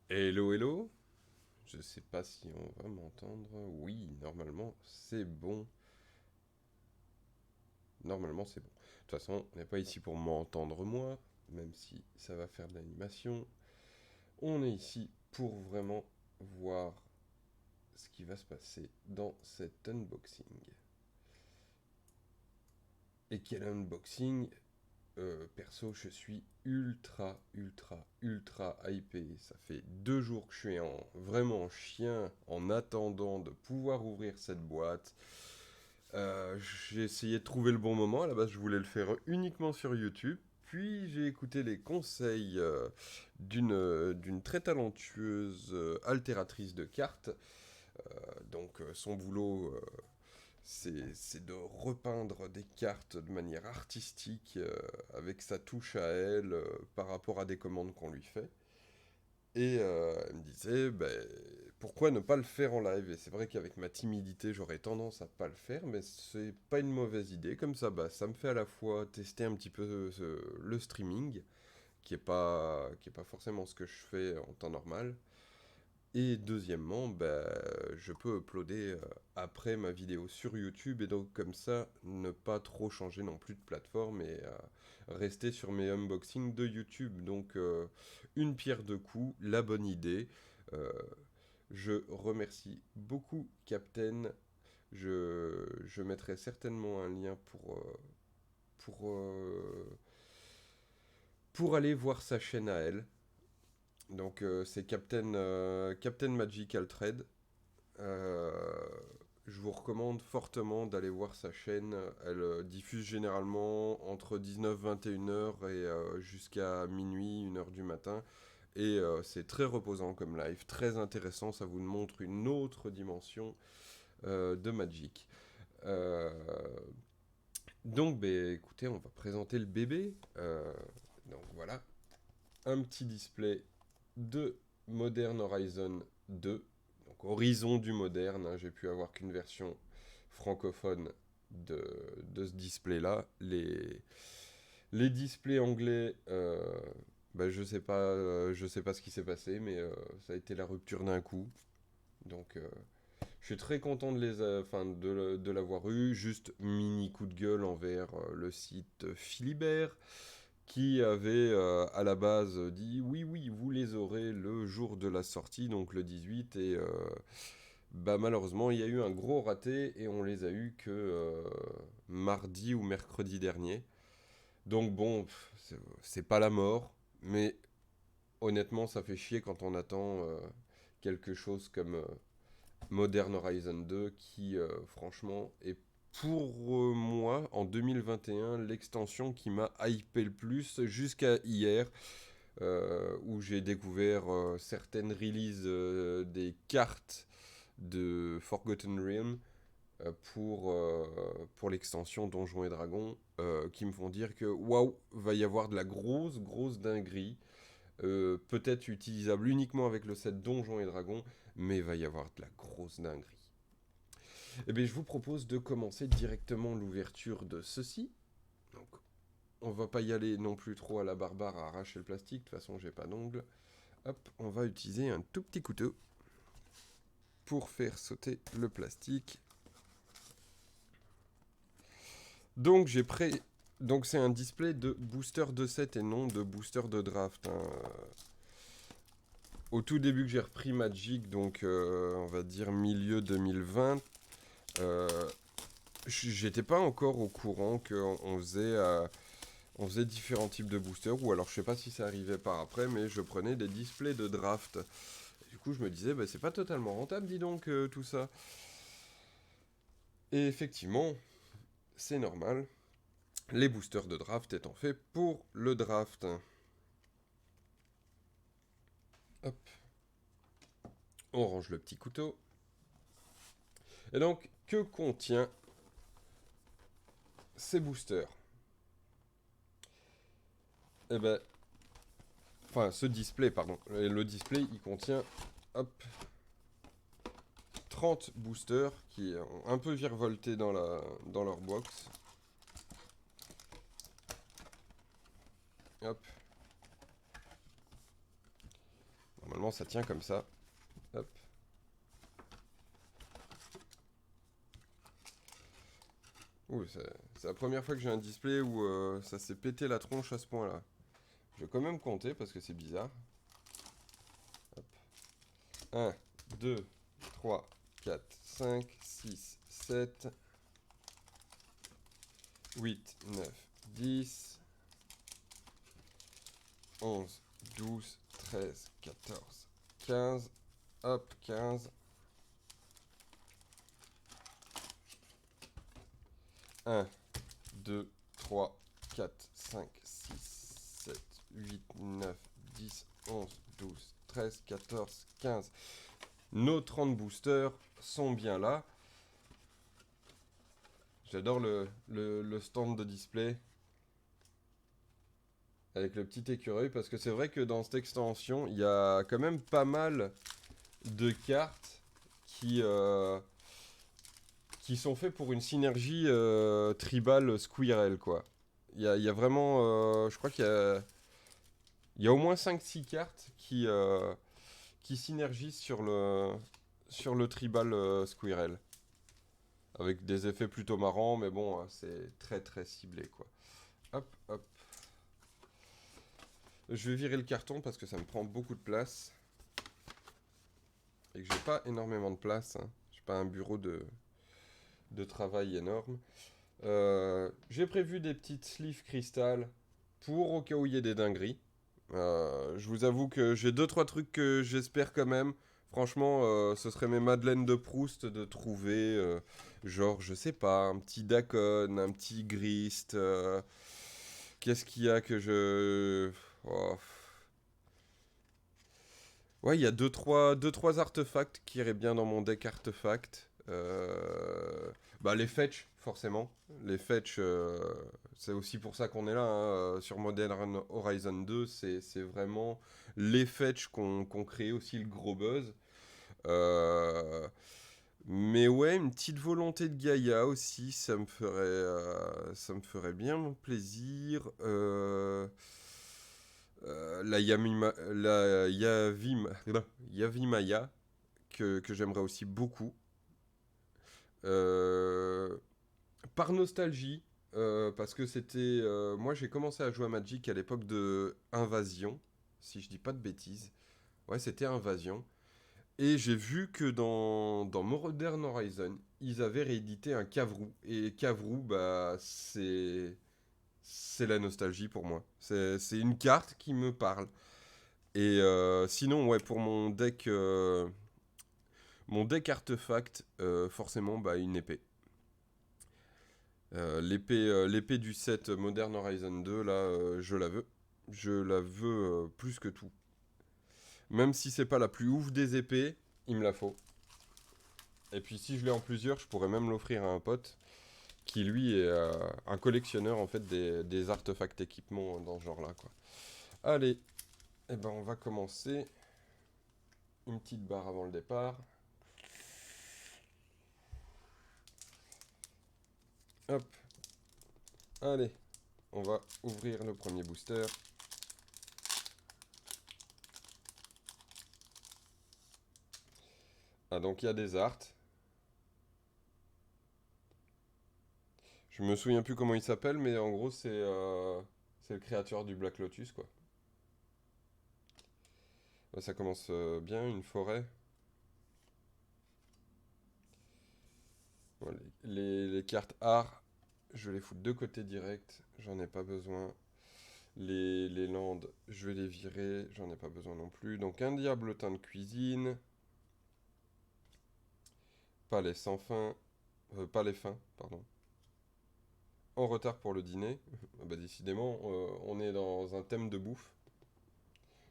Hello, hello. Je sais pas si on va m'entendre. Oui, normalement c'est bon. Normalement c'est bon. De toute façon, on n'est pas ici pour m'entendre moi, même si ça va faire de l'animation. On est ici pour vraiment voir ce qui va se passer dans cet unboxing. Et quel unboxing perso, je suis ultra hypé. Ça fait 2 jours que je suis vraiment en chien en attendant de pouvoir ouvrir cette boîte. J'ai essayé de trouver le bon moment. À la base, je voulais le faire uniquement sur YouTube. Puis j'ai écouté les conseils d'une très talentueuse altératrice de cartes. Donc son boulot, c'est de repeindre des cartes de manière artistique avec sa touche à elle par rapport à des commandes qu'on lui fait. Et elle me disait, ben, pourquoi ne pas le faire en live? Et c'est vrai qu'avec ma timidité, j'aurais tendance à pas le faire, mais c'est pas une mauvaise idée. Comme ça, bah, ça me fait à la fois tester un petit peu le streaming, qui est pas forcément ce que je fais en temps normal. Et deuxièmement, bah, je peux uploader après ma vidéo sur YouTube et donc comme ça ne pas trop changer non plus de plateforme et rester sur mes unboxings de YouTube. Donc une pierre deux coups, la bonne idée. Euh, je remercie beaucoup Captain. Je mettrai certainement un lien pour, pour aller voir sa chaîne à elle. Donc c'est Captain Magical Trade. Euh, je vous recommande fortement d'aller voir sa chaîne. Elle diffuse généralement entre 19-21 heures et jusqu'à minuit, 1 heure du matin. Et c'est très reposant comme live, très intéressant. Ça vous montre une autre dimension de Magic. Euh, donc, ben, écoutez, on va présenter le bébé. Donc voilà, un petit display de Modern Horizon 2. Donc Horizon du moderne, hein, j'ai pu avoir qu'une version francophone de ce display-là. Les displays anglais, bah, je sais pas ce qui s'est passé, mais ça a été la rupture d'un coup. Donc je suis très content de l'avoir eu. Juste mini coup de gueule envers le site Philibert qui avait à la base dit oui, oui, vous les aurez le jour de la sortie, donc le 18, et bah, malheureusement, il y a eu un gros raté et on les a eu que mardi ou mercredi dernier. Donc bon, c'est pas la mort, mais honnêtement, ça fait chier quand on attend quelque chose comme Modern Horizon 2 qui, franchement, est pour moi, en 2021, l'extension qui m'a hypé le plus jusqu'à hier, où j'ai découvert certaines releases des cartes de Forgotten Realm pour l'extension Donjons et Dragons, qui me font dire que waouh, va y avoir de la grosse dinguerie. Peut-être utilisable uniquement avec le set Donjons et Dragons, mais il va y avoir de la grosse dinguerie. Eh bien, je vous propose de commencer directement l'ouverture de ceci. Donc, on va pas y aller non plus trop à la barbare à arracher le plastique. De toute façon, j'ai pas d'ongles. Hop, on va utiliser un tout petit couteau pour faire sauter le plastique. Donc, donc c'est un display de booster de set et non de booster de draft, hein. Au tout début que j'ai repris Magic, donc on va dire milieu 2020, euh, j'étais pas encore au courant on faisait différents types de boosters, ou alors je sais pas si ça arrivait par après, mais je prenais des displays de draft. Et du coup, je me disais, bah, c'est pas totalement rentable, dis donc, tout ça. Et effectivement, c'est normal, les boosters de draft étant faits pour le draft. Hop, on range le petit couteau. Et donc, que contient ces boosters? Eh ben, enfin, ce display, pardon. Et le display, il contient, hop, 30 boosters qui ont un peu virevolté dans leur box. Hop, Normalement, ça tient comme ça. Hop. Ouh, c'est la première fois que j'ai un display où ça s'est pété la tronche à ce point-là. Je vais quand même compter parce que c'est bizarre. Hop. 1, 2, 3, 4, 5, 6, 7, 8, 9, 10, 11, 12, 13, 14, 15. Hop, 15. 1, 2, 3, 4, 5, 6, 7, 8, 9, 10, 11, 12, 13, 14, 15. Nos 30 boosters sont bien là. J'adore le stand de display avec le petit écureuil parce que c'est vrai que dans cette extension, il y a quand même pas mal de cartes qui sont faites pour une synergie tribal Squirrel, quoi. Il y a vraiment... je crois qu'il y a au moins 5-6 cartes qui synergisent sur le tribal Squirrel. Avec des effets plutôt marrants, mais bon, c'est très très ciblé, quoi. Hop, hop. Je vais virer le carton parce que ça me prend beaucoup de place. Et que j'ai pas énormément de place. Hein. J'ai pas un bureau de travail énorme. J'ai prévu des petites sleeves cristal pour au cas où il y ait des dingueries. Je vous avoue que j'ai 2-3 trucs que j'espère quand même. Franchement, ce serait mes Madeleines de Proust de trouver, genre, je sais pas, un petit Dacon, un petit Grist. Qu'est-ce qu'il y a que je... Oh. Ouais, il y a deux, trois artefacts qui iraient bien dans mon deck artefact. Bah, les fetch, forcément. Les fetch, c'est aussi pour ça qu'on est là. Hein. Sur Modern Horizon 2, c'est vraiment les fetch qu'on crée aussi le gros buzz. Mais ouais, une petite volonté de Gaïa aussi, ça me ferait bien mon plaisir. La Yavimaya, que j'aimerais aussi beaucoup. Euh, Par nostalgie, parce que c'était... moi, j'ai commencé à jouer à Magic à l'époque de Invasion, si je dis pas de bêtises. Ouais, c'était Invasion. Et j'ai vu que dans Modern Horizon, ils avaient réédité un Cavrou. Et Cavrou, bah, c'est la nostalgie pour moi. C'est une carte qui me parle. Et sinon, ouais, pour mon deck artefact, forcément, bah, une épée. L'épée du set Modern Horizon 2, là, je la veux. Je la veux plus que tout. Même si c'est pas la plus ouf des épées, il me la faut. Et puis si je l'ai en plusieurs, je pourrais même l'offrir à un pote qui lui est un collectionneur en fait des artefacts équipements dans ce genre-là, quoi. Allez, eh ben on va commencer. Une petite barre avant le départ. Hop, allez, on va ouvrir le premier booster. Ah, donc il y a des arts. Je me souviens plus comment il s'appelle, mais en gros c'est le créateur du Black Lotus, quoi. Bah, ça commence bien, une forêt. Bon, les cartes art, je vais les foutre de côté direct, j'en ai pas besoin. Les landes, je vais les virer, j'en ai pas besoin non plus. Donc un diablotin de cuisine. Palais sans fin. Palais fin, pardon. En retard pour le dîner. Bah décidément, on est dans un thème de bouffe.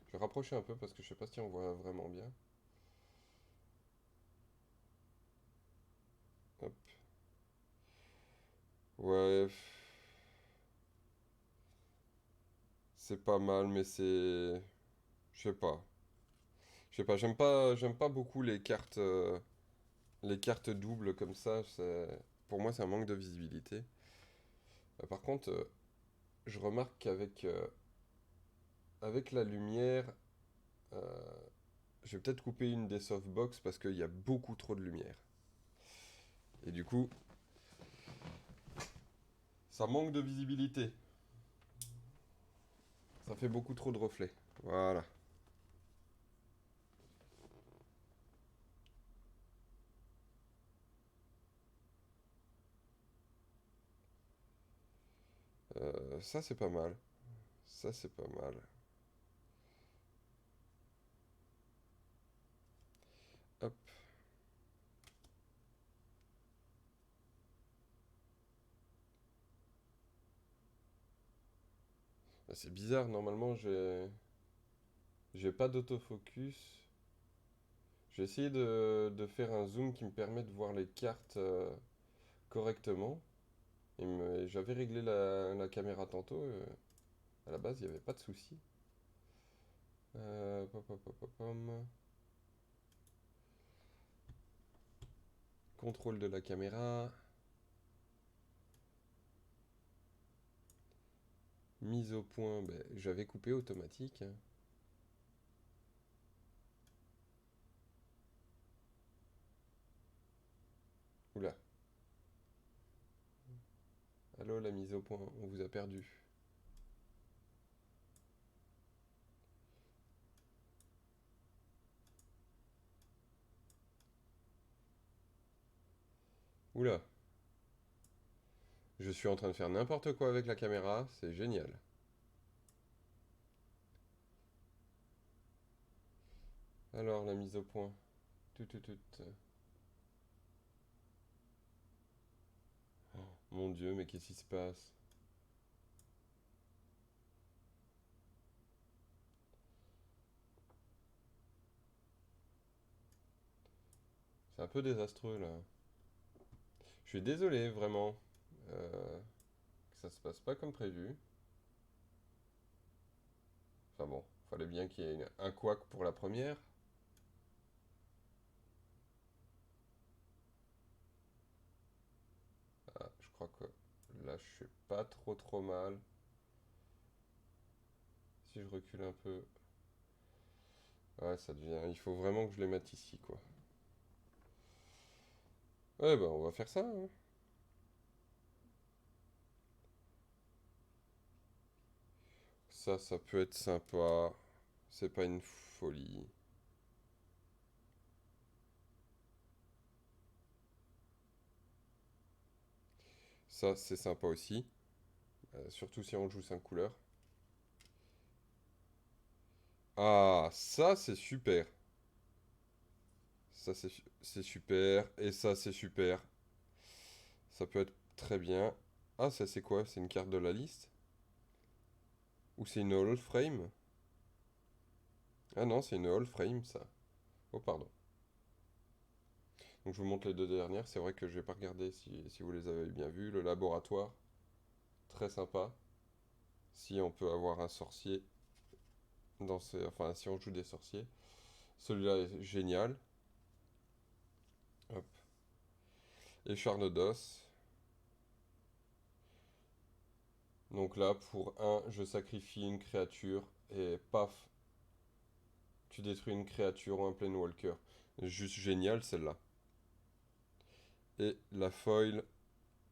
Je vais rapprocher un peu parce que je sais pas si on voit vraiment bien. Hop. Ouais, c'est pas mal, mais c'est... Je sais pas. Je sais pas, j'aime pas beaucoup les cartes doubles comme ça. Pour moi, c'est un manque de visibilité. Par contre, je remarque avec la lumière, euh, Je vais peut-être couper une des softbox parce qu'il y a beaucoup trop de lumière. Et du coup, ça manque de visibilité. Ça fait beaucoup trop de reflets. Voilà. Ça, c'est pas mal. Ça, c'est pas mal. Hop. Ah, c'est bizarre, normalement, j'ai pas d'autofocus. J'ai essayé de faire un zoom qui me permet de voir les cartes correctement. Et j'avais réglé la caméra tantôt. À la base, il n'y avait pas de souci. Pom, pom, pom, pom, pom. Contrôle de la caméra. Mise au point, ben, j'avais coupé automatique. Oula. Allô, la mise au point, on vous a perdu. Oula. Je suis en train de faire n'importe quoi avec la caméra, c'est génial. Alors, la mise au point. Tout, tout, tout. Oh, mon Dieu, mais qu'est-ce qui se passe? C'est un peu désastreux là. Je suis désolé, vraiment. Que ça se passe pas comme prévu. Enfin bon, fallait bien qu'il y ait un couac pour la première. Ah, je crois que là, je suis pas trop mal. Si je recule un peu. Ouais, ça devient. Il faut vraiment que je les mette ici, quoi. Ouais, bah, on va faire ça, hein. Ça peut être sympa. C'est pas une folie. Ça, c'est sympa aussi. Surtout si on joue 5 couleurs. Ah, ça, c'est super. Ça, c'est super. Et ça, c'est super. Ça peut être très bien. Ah, ça, c'est quoi? C'est une carte de la liste? Ou c'est une all frame? Ah non, c'est une all frame, ça. Oh, pardon. Donc, je vous montre les deux dernières. C'est vrai que je vais pas regarder si vous les avez bien vues. Le laboratoire, très sympa. Si on peut avoir un sorcier dans ces... Enfin, si on joue des sorciers. Celui-là est génial. Hop. Et Charnodos. Donc là, pour un, je sacrifie une créature et paf, tu détruis une créature ou un Planewalker. Juste génial celle-là. Et la foil,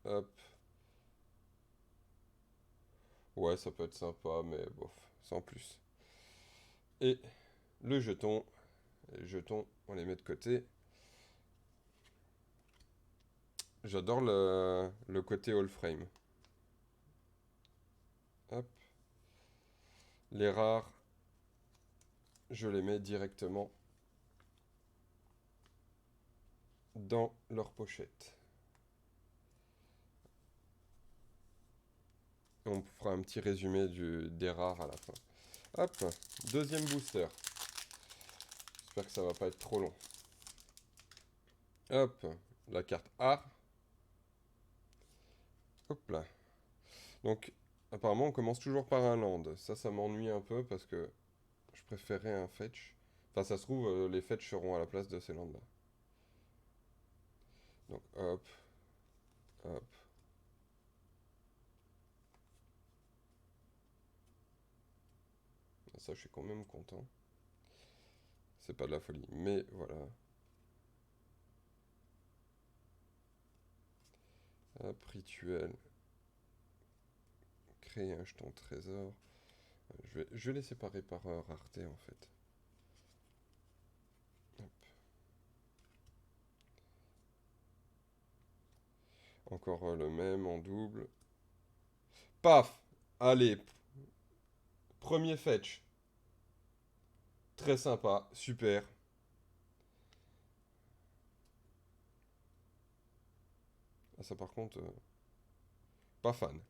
hop. Ouais, ça peut être sympa, mais bof, sans plus. Et le jeton. Les jetons, on les met de côté. J'adore le côté all frame. Hop. Les rares, je les mets directement dans leur pochette. On fera un petit résumé des rares à la fin. Hop, deuxième booster. J'espère que ça va pas être trop long. Hop, la carte A. Hop là. Donc, apparemment, on commence toujours par un land. Ça m'ennuie un peu parce que je préférerais un fetch. Enfin, ça se trouve, les fetch seront à la place de ces lands-là. Donc, hop, hop. Ça, je suis quand même content. C'est pas de la folie, mais voilà. Hop, rituel. Créer un jeton trésor. Je vais les séparer par rareté en fait. Hop. Encore le même en double. Paf! Allez, premier fetch. Très sympa, super. Ah, ça par contre, pas fan.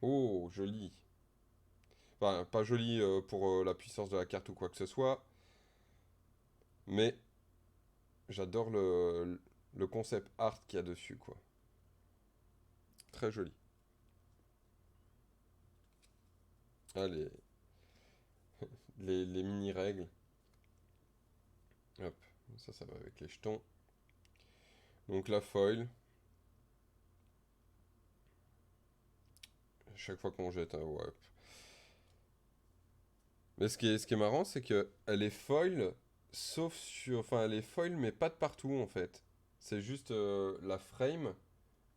Oh, joli. Enfin, pas joli pour la puissance de la carte ou quoi que ce soit, mais j'adore le concept art qu'il y a dessus, quoi. Très joli. Ah, les mini-règles. Hop, ça va avec les jetons. Donc la foil. Chaque fois qu'on jette, hein, ouais. Mais ce qui est marrant, c'est que elle est foil, sauf sur... Enfin, elle est foil, mais pas de partout, en fait. C'est juste la frame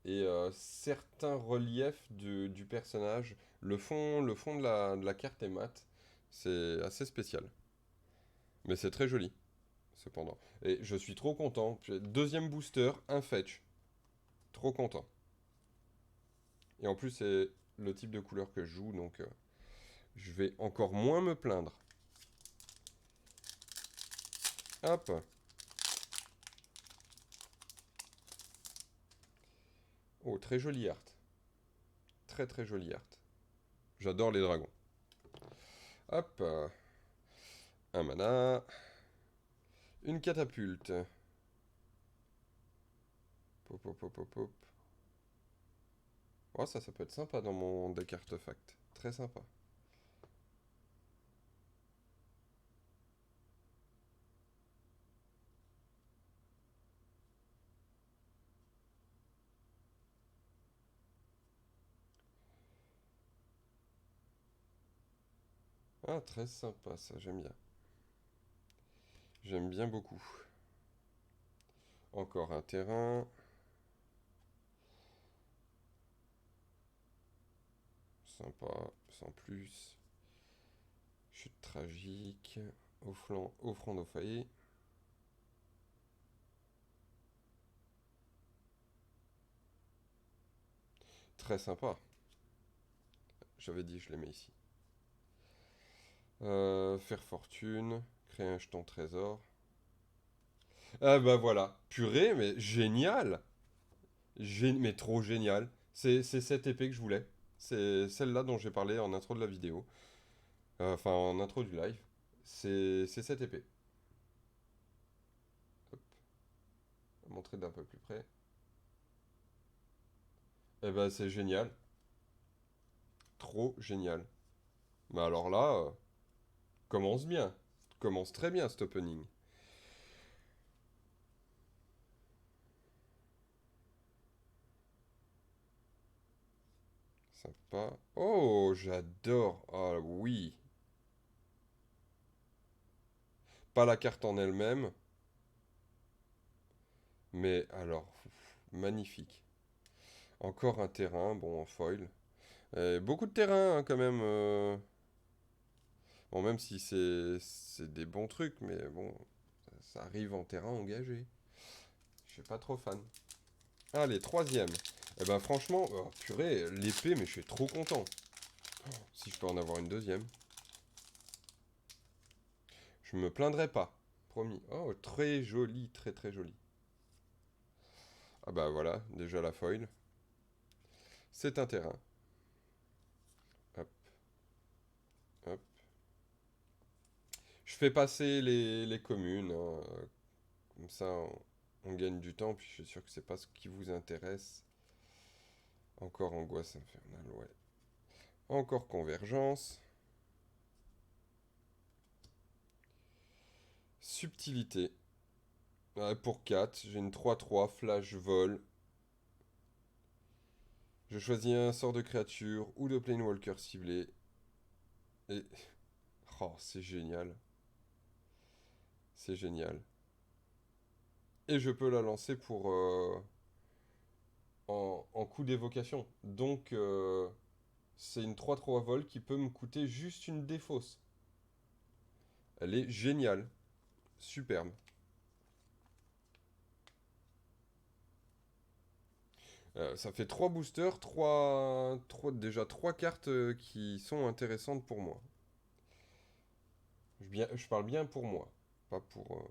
et certains reliefs du personnage. Le fond de la carte est mat. C'est assez spécial. Mais c'est très joli, cependant. Et je suis trop content. Deuxième booster, un fetch. Trop content. Et en plus, c'est le type de couleur que je joue, donc je vais encore moins me plaindre. Hop. Oh, très joli art. Très très joli art. J'adore les dragons. Hop. Un mana. Une catapulte. Pop, pop, pop, pop, pop. Oh, ça peut être sympa dans mon deck artefact. Très sympa. Ah, très sympa ça, j'aime bien. J'aime bien beaucoup. Encore un terrain. Sympa, sans plus. Chute tragique. Offrande au foyer. Très sympa. J'avais dit, je les mets ici. Faire fortune. Créer un jeton trésor. Ah bah voilà. Purée, mais génial. Mais trop génial. C'est cette épée que je voulais. C'est celle-là dont j'ai parlé en intro de la vidéo. Enfin, en intro du live. C'est cette épée. Hop, montrer d'un peu plus près. Eh ben, c'est génial. Trop génial. Mais alors là, commence bien. Commence très bien cet opening. Sympa. Oh, j'adore. Ah oui. Pas la carte en elle-même, mais alors, magnifique. Encore un terrain, bon, en foil. Beaucoup de terrain hein, quand même. Bon, même si c'est des bons trucs, mais bon, ça arrive en terrain engagé. Je suis pas trop fan. Allez, troisième. Eh ben franchement, oh, purée, l'épée, mais je suis trop content. Si je peux en avoir une deuxième. Je me plaindrai pas. Promis. Oh, très joli, très très joli. Ah bah voilà, déjà la foil. C'est un terrain. Hop, hop. Je fais passer les communes. Hein, comme ça, on gagne du temps. Puis je suis sûr que c'est pas ce qui vous intéresse. Encore angoisse infernale, ouais. Encore convergence. Subtilité. Ouais, pour 4, j'ai une 3-3, flash, vol. Je choisis un sort de créature ou de planewalker ciblé. Et... Oh, c'est génial. C'est génial. Et je peux la lancer pour en coup d'évocation. Donc, c'est une 3-3 vol qui peut me coûter juste une défausse. Elle est géniale. Superbe. Ça fait 3 boosters, déjà 3 cartes qui sont intéressantes pour moi. Je parle bien pour moi. Pas pour.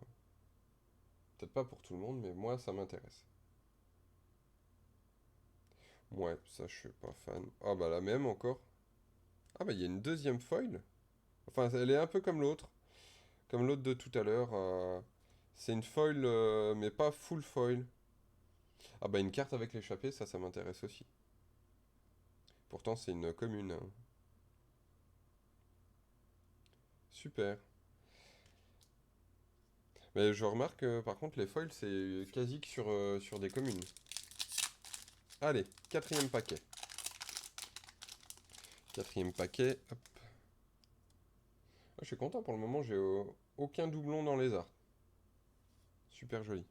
Peut-être pas pour tout le monde, mais moi ça m'intéresse. Ouais, ça je suis pas fan. Ah bah la même encore. Ah bah il y a une deuxième foil. Enfin, elle est un peu comme l'autre. Comme l'autre de tout à l'heure. C'est une foil, mais pas full foil. Ah bah une carte avec l'échappée, ça m'intéresse aussi. Pourtant c'est une commune, hein. Super. Mais je remarque par contre les foils c'est quasi que sur des communes. Allez, quatrième paquet. Quatrième paquet, hop. Ah, je suis content pour le moment, j'ai aucun doublon dans les arts. Super joli.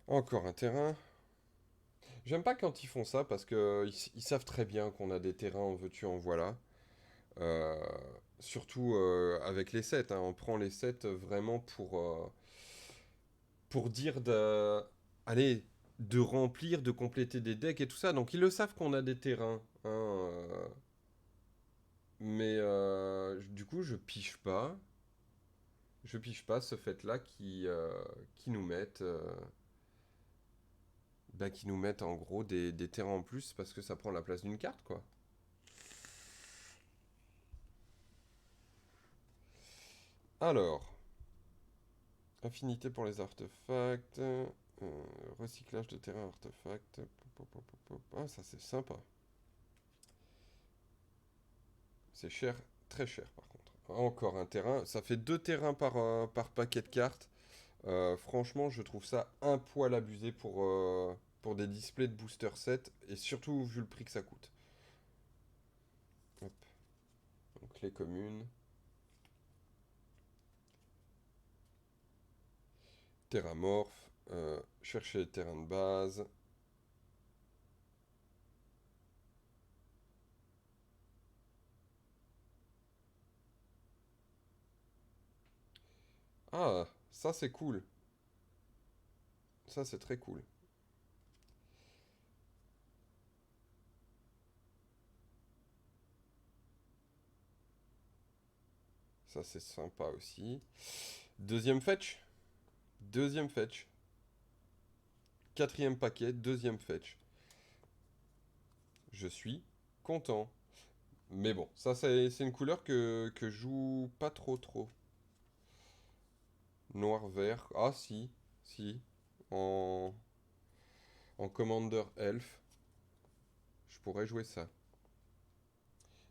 Encore un terrain. J'aime pas quand ils font ça parce que ils savent très bien qu'on a des terrains en veux-tu en voilà. Euh, Surtout avec les sets, hein. On prend les sets vraiment pour dire de, allez, de remplir, de compléter des decks et tout ça. Donc ils le savent qu'on a des terrains, hein, mais du coup je pige pas ce fait-là qui nous mettent, bah, qui nous mettent en gros des terrains en plus parce que ça prend la place d'une carte, quoi. Alors, affinité pour les artefacts, recyclage de terrain artefacts. Ah, ça c'est sympa. C'est cher, très cher par contre. Encore un terrain. Ça fait deux terrains par paquet de cartes. Franchement, je trouve ça un poil abusé pour des displays de booster set. Et surtout vu le prix que ça coûte. Hop. Donc les communes. Terramorph. Chercher les terrains de base. Ah, ça c'est cool. Ça c'est très cool. Ça c'est sympa aussi. Deuxième fetch. Deuxième fetch. Quatrième paquet, deuxième fetch. Je suis content. Mais bon, ça c'est une couleur que je joue pas trop. Noir-vert. Ah si, si. En, en Commander Elf, je pourrais jouer ça.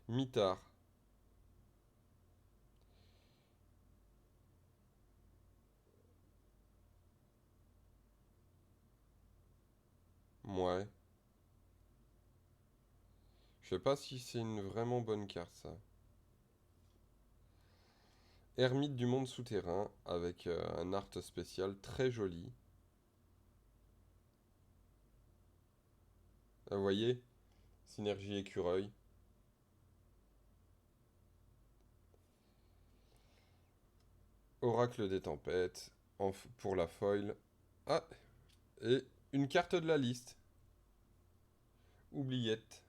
Mitard. Ouais. Je sais pas si c'est une vraiment bonne carte ça. Ermite du monde souterrain avec un art spécial très joli. Ah, vous voyez? Synergie écureuil. Oracle des tempêtes. Pour la foil. Ah, et une carte de la liste. Oubliette.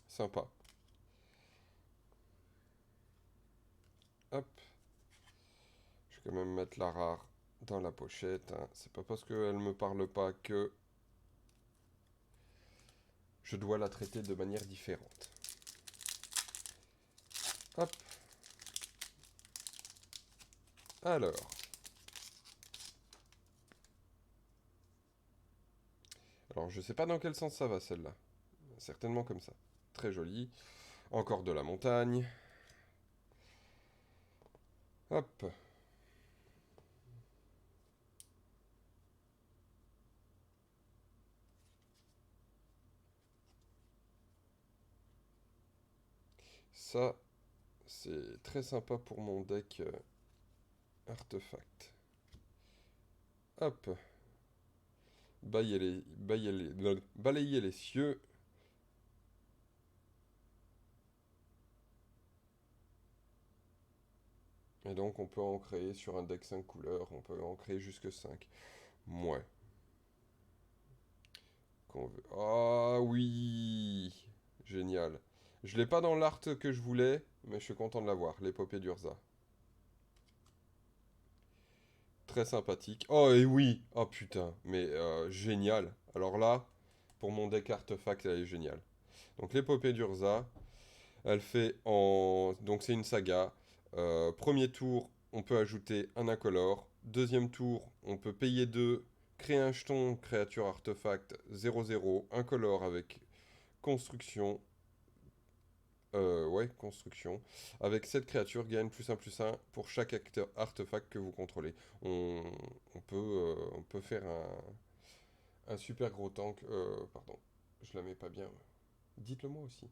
Sympa. Hop. Je vais quand même mettre la rare dans la pochette, hein. C'est pas parce qu'elle me parle pas que je dois la traiter de manière différente. Hop. Alors. Alors, je sais pas dans quel sens ça va celle-là. Certainement comme ça. Très jolie. Encore de la montagne. Hop. Ça, c'est très sympa pour mon deck artefact. Hop. Balayer les cieux. Et donc on peut en créer sur un deck 5 couleurs, on peut en créer jusque 5. Ouais. Ah oui. Génial. Je l'ai pas dans l'art que je voulais, mais je suis content de l'avoir. L'épopée d'Urza. Très sympathique. Oh et oui. Oh putain. Mais génial. Alors là, pour mon deck artefact, elle est géniale. Donc l'épopée d'Urza, elle fait en... Donc c'est une saga. Premier tour, on peut ajouter un incolore. Deuxième tour, on peut payer 2, créer un jeton créature artefact 0/0, incolore avec construction. Ouais, construction. Avec cette créature, gagne +1/+1 pour chaque acteur artefact que vous contrôlez. On, on peut faire un super gros tank. Pardon, je la mets pas bien. Dites-le moi aussi.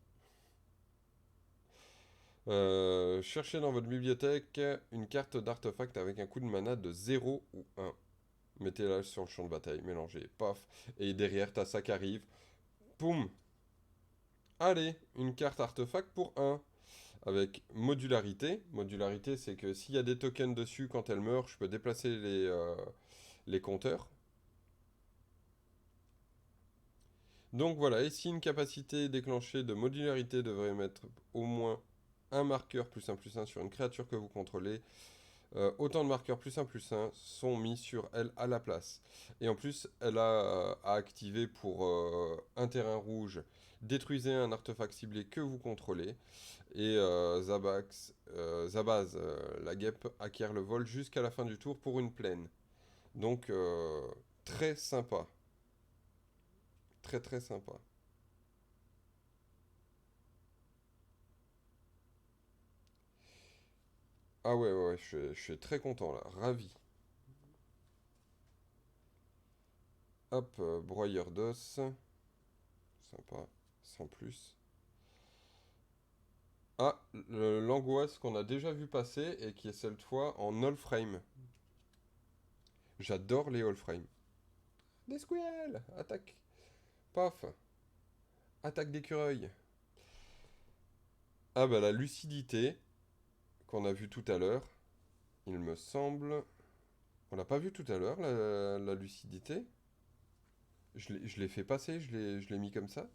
Cherchez dans votre bibliothèque une carte d'artefact avec un coût de mana de 0 ou 1. Mettez-la sur le champ de bataille, mélangez, paf. Et derrière, ta sac arrive. Poum. Allez, une carte artefact pour 1. Avec modularité. Modularité, c'est que s'il y a des tokens dessus, quand elle meurt, je peux déplacer les compteurs. Donc voilà, et si une capacité déclenchée de modularité devrait mettre au moins un marqueur +1/+1 sur une créature que vous contrôlez, autant de marqueurs +1/+1 sont mis sur elle à la place. Et en plus, elle a à activer pour un terrain rouge, détruisez un artefact ciblé que vous contrôlez. Et Zabaz, la guêpe, acquiert le vol jusqu'à la fin du tour pour une plaine. Donc, très sympa. Très très sympa. Ah ouais, ouais, ouais, je suis très content là, ravi. Hop, broyeur d'os. Sympa, sans plus. Ah, l'angoisse qu'on a déjà vu passer et qui est cette fois en all frame. J'adore les all frame. Des squirrels. Attaque. Paf. Attaque d'écureuil. Ah bah la lucidité qu'on a vu tout à l'heure. Il me semble. On l'a pas vu tout à l'heure, la lucidité. Je l'ai fait passer, je l'ai mis comme ça.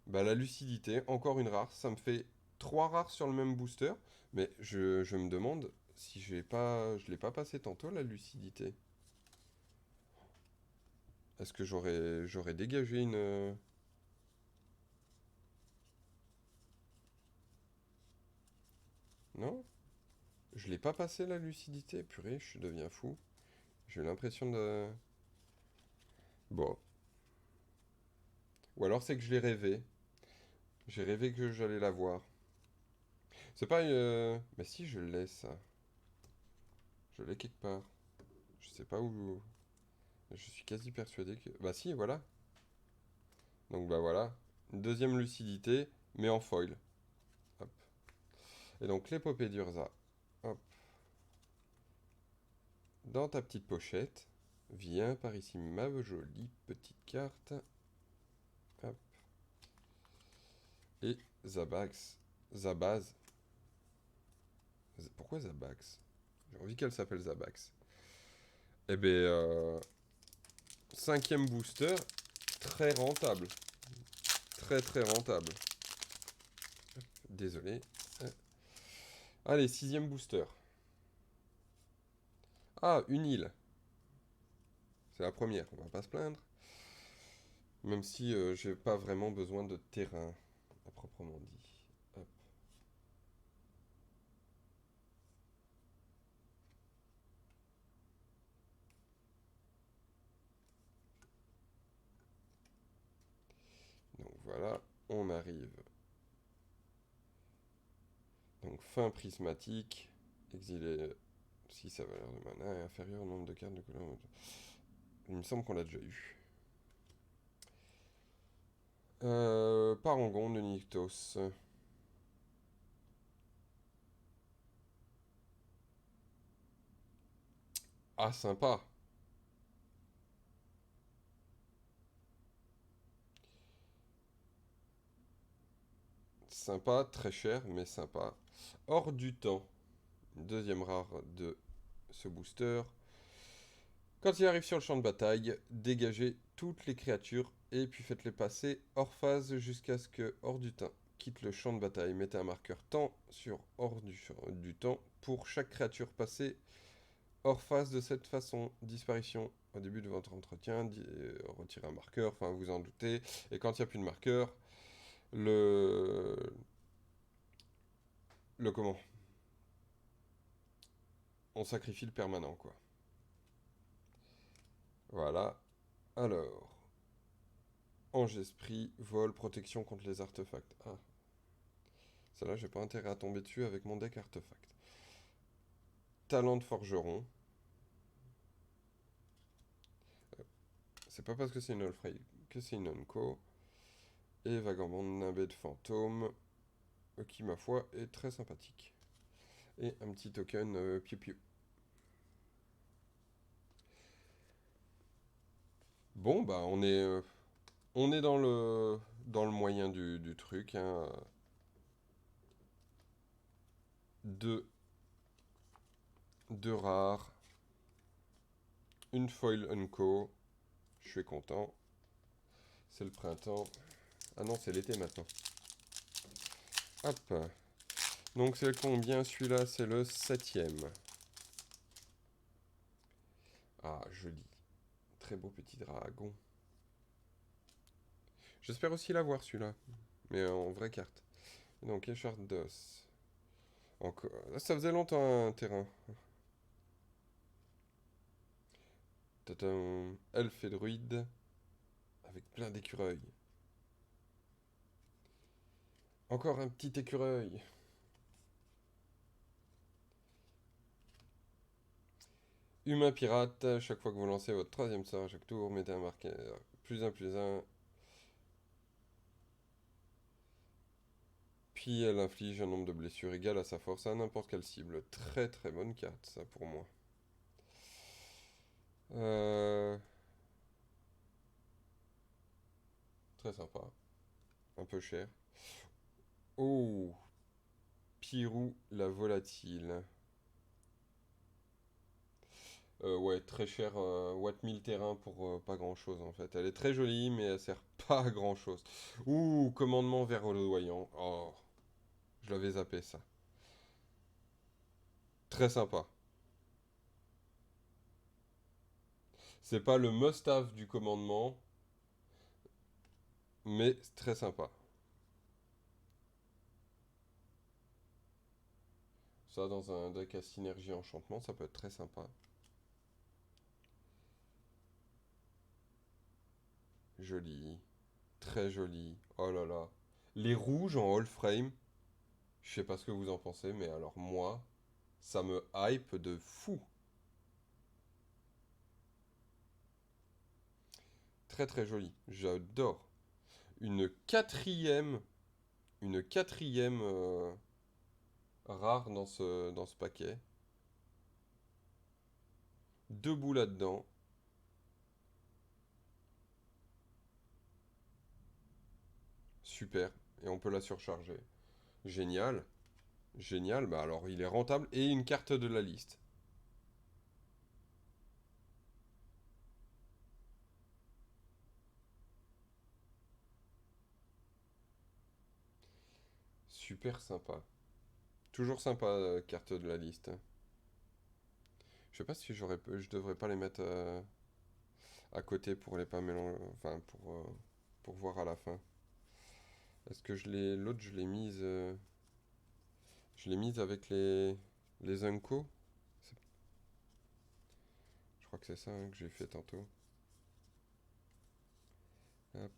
Bah la lucidité, encore une rare. Ça me fait 3 rares sur le même booster. Mais je me demande si je l'ai pas passé tantôt, la lucidité. Est-ce que j'aurais dégagé une... Non? Je l'ai pas passé la lucidité? Purée, je deviens fou. J'ai l'impression de... Bon. Ou alors c'est que je l'ai rêvé. J'ai rêvé que j'allais la voir. C'est pas... Mais si, je l'ai ça. Je l'ai quelque part. Je sais pas où... Je suis quasi persuadé que... Bah si, voilà. Donc bah voilà. Une deuxième lucidité, mais en foil. Hop. Et donc l'épopée d'Urza. Hop. Dans ta petite pochette. Viens par ici, ma jolie petite carte. Hop. Et Zabax. Zabaz. Pourquoi Zabax? J'ai envie qu'elle s'appelle Zabax. Eh ben, cinquième booster, très rentable. Très très rentable. Désolé. Allez, sixième booster. Ah, une île. C'est la première, on va pas se plaindre. Même si j'ai pas vraiment besoin de terrain, à proprement dit. Hop. Donc voilà, on arrive. Donc fin prismatique, exilé si sa valeur de mana est inférieure au nombre de cartes de couleur. Il me semble qu'on l'a déjà eu. Parangon de Nyktos. Ah, sympa. Sympa, très cher, mais sympa. Hors du temps. Deuxième rare de ce booster. Quand il arrive sur le champ de bataille, dégagez toutes les créatures et puis faites-les passer hors phase jusqu'à ce que hors du temps quitte le champ de bataille. Mettez un marqueur temps sur hors du temps pour chaque créature passée hors phase de cette façon. Disparition au début de votre entretien, retirez un marqueur, enfin vous en doutez. Et quand il n'y a plus de marqueur, le... Le comment? On sacrifie le permanent, quoi. Voilà. Alors, ange esprit, vol, protection contre les artefacts. Ah, celle-là, j'ai pas intérêt à tomber dessus avec mon deck artefact. Talent de forgeron. C'est pas parce que c'est une Allfrey que c'est une Unco. Et vagabond nimbé de fantôme, qui, ma foi, est très sympathique. Et un petit token piu piu. Bon, bah, on est dans le moyen du truc. Hein. Deux, deux rares. Une foil Unco. Je suis content. C'est le printemps. Ah non, c'est l'été maintenant. Hop. Donc c'est combien celui-là? C'est le 7e. Ah, joli. Très beau petit dragon. J'espère aussi l'avoir celui-là. Mais en vraie carte. Donc Echard d'os. Encore. Ça faisait longtemps un terrain. Tadam. Elfe et druide. Avec plein d'écureuils. Encore un petit écureuil. Humain pirate. Chaque fois que vous lancez votre troisième sort à chaque tour, mettez un marqueur. Plus un. Puis elle inflige un nombre de blessures égal à sa force à n'importe quelle cible. Très très bonne carte, ça pour moi. Euh, Très sympa. Un peu cher. Oh, Pirou la volatile. Ouais, très cher. Watt 1000 terrain pour pas grand chose en fait. Elle est très jolie, mais elle sert pas à grand chose. Ouh, commandement verdoyant. Oh, je l'avais zappé ça. Très sympa. C'est pas le must-have du commandement, mais c'est très sympa. Ça, dans un deck à synergie enchantement, ça peut être très sympa. Joli. Très joli. Oh là là. Les rouges en all frame, je sais pas ce que vous en pensez, mais alors moi, ça me hype de fou. Très très joli. J'adore. Une quatrième, une quatrième rare dans ce paquet. Deux bouts là-dedans. Super. Et on peut la surcharger. Génial. Génial. Bah alors il est rentable. Et une carte de la liste. Super sympa. Toujours sympa, carte de la liste. Je sais pas si je devrais pas les mettre à côté pour les pas mélanger, enfin pour voir à la fin. Est-ce que l'autre je l'ai mise avec les Unco? C'est- Je crois que c'est ça hein, que j'ai fait tantôt. Hop,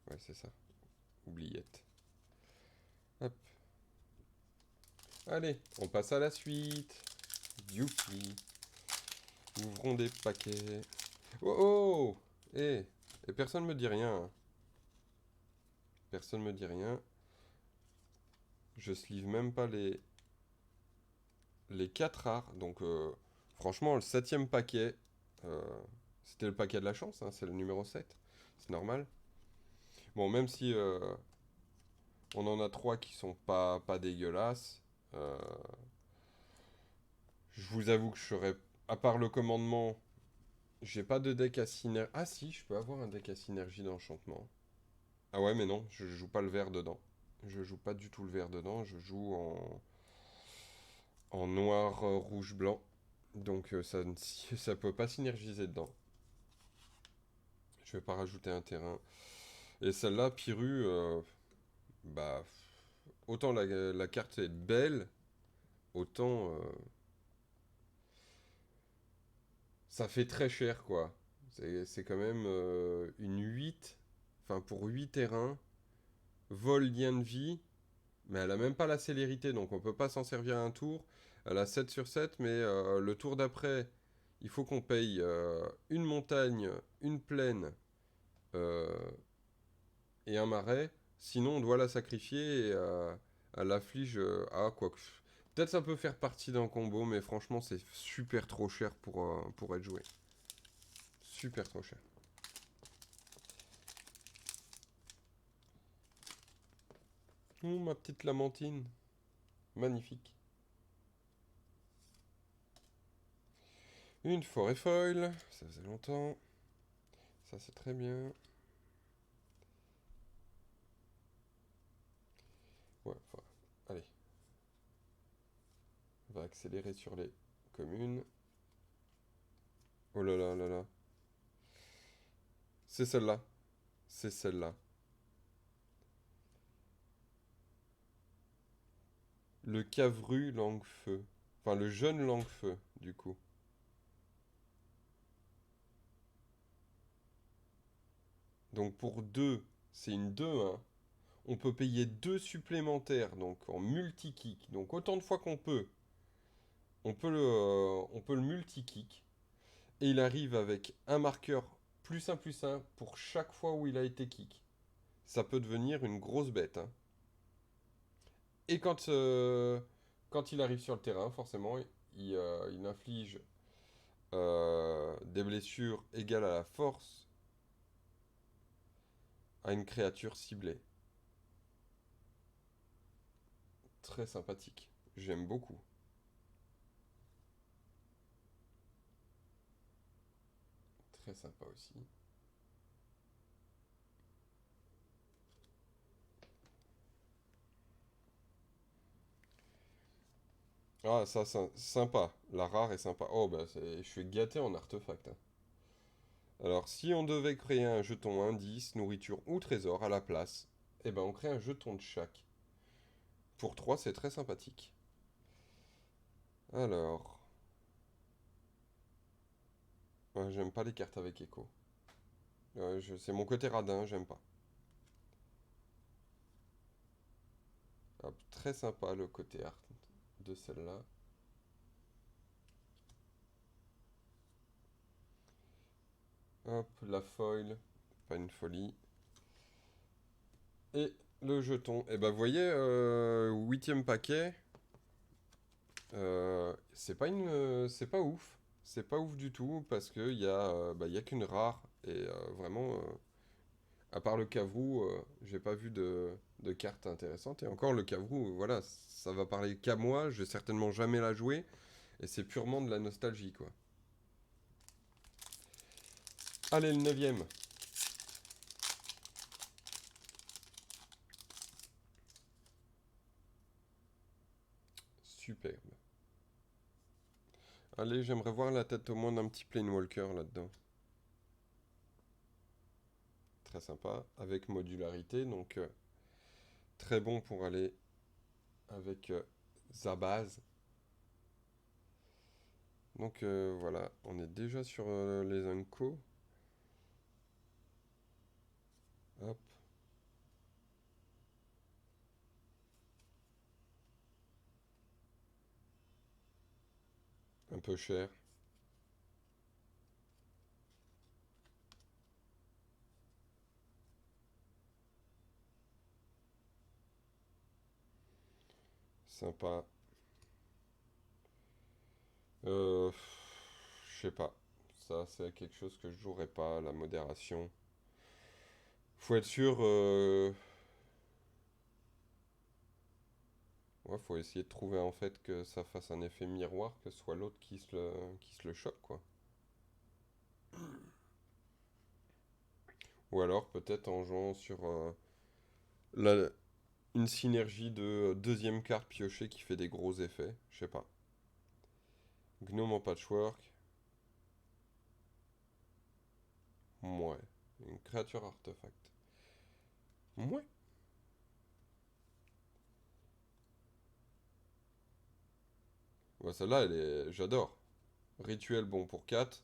ouais c'est ça. Oubliette. Hop. Allez, on passe à la suite. Youpi. Ouvrons des paquets. Oh oh. Eh, Et personne me dit rien, hein. Personne me dit rien. Je sleeve même pas les 4 rares. Donc, franchement, le septième paquet, euh, c'était le paquet de la chance, hein, c'est le numéro 7. C'est normal. Bon, même si on en a 3 qui sont pas dégueulasses, euh, je vous avoue que je serais. À part le commandement, j'ai pas de deck à synergie. Ah si, je peux avoir un deck à synergie d'enchantement. Ah ouais, mais non, je joue pas le vert dedans. Je joue pas du tout le vert dedans, je joue en noir, rouge, blanc. Donc ça peut pas synergiser dedans. Je vais pas rajouter un terrain. Et celle-là, Piru, bah, autant la carte est belle, autant ça fait très cher, quoi. C'est quand même une 8, enfin pour 8 terrains, vol lien de vie, mais elle a même pas la célérité, donc on peut pas s'en servir à un tour. Elle a 7 sur 7, mais le tour d'après, il faut qu'on paye une montagne, une plaine euh, et un marais. Sinon, on doit la sacrifier et elle afflige. Ah, quoi que. Peut-être ça peut faire partie d'un combo, mais franchement, c'est super trop cher pour être joué. Super trop cher. Oh, ma petite Lamantine. Magnifique. Une forêt foil. Ça faisait longtemps. Ça, c'est très bien. Ouais, enfin, allez. On va accélérer sur les communes. Oh là là là là. C'est celle-là. C'est celle-là. Le Cavru Langue-Feu. Enfin, le jeune Langue-Feu, du coup. Donc pour 2, c'est une 2, hein. On peut payer 2 supplémentaires, donc en multi-kick. Donc autant de fois qu'on peut, on peut le multi-kick. Et il arrive avec un marqueur plus un pour chaque fois où il a été kick. Ça peut devenir une grosse bête, hein. Et quand il arrive sur le terrain, forcément, il inflige des blessures égales à la force à une créature ciblée. Très sympathique. J'aime beaucoup. Très sympa aussi. Ah, ça, c'est sympa. La rare est sympa. Oh, bah, je suis gâté en artefact, hein. Alors, si on devait créer un jeton indice, nourriture ou trésor à la place, eh ben, on crée un jeton de chaque. Pour 3, c'est très sympathique. Alors, ouais, j'aime pas les cartes avec écho. C'est mon côté radin, j'aime pas. Hop, très sympa le côté art de celle-là. Hop, la foil, pas une folie. Et le jeton. Et ben, vous voyez, huitième paquet, c'est pas ouf. C'est pas ouf du tout parce qu'il y a qu'une rare. Et vraiment, à part le Cavrou, j'ai pas vu de carte intéressante. Et encore, le Cavrou, voilà, ça va parler qu'à moi. Je vais certainement jamais la jouer. Et c'est purement de la nostalgie, quoi. Allez, le neuvième. Superbe. Allez, j'aimerais voir la tête au moins d'un petit Planewalker là-dedans. Très sympa, avec modularité, donc très bon pour aller avec Zabaz. Donc voilà, on est déjà sur les Unco. Hop, un peu cher. Sympa. Euh, je sais pas. Ça, c'est quelque chose que je jouerai pas, la modération. Faut être sûr. Ouais, faut essayer de trouver en fait que ça fasse un effet miroir, que ce soit l'autre qui se le chope, quoi. Ou alors peut-être en jouant sur la- une synergie de deuxième carte piochée qui fait des gros effets. Je sais pas. Gnome en patchwork. Ouais. Une créature artefact. Ouais. Ouais, celle-là, j'adore. Rituel bon pour 4.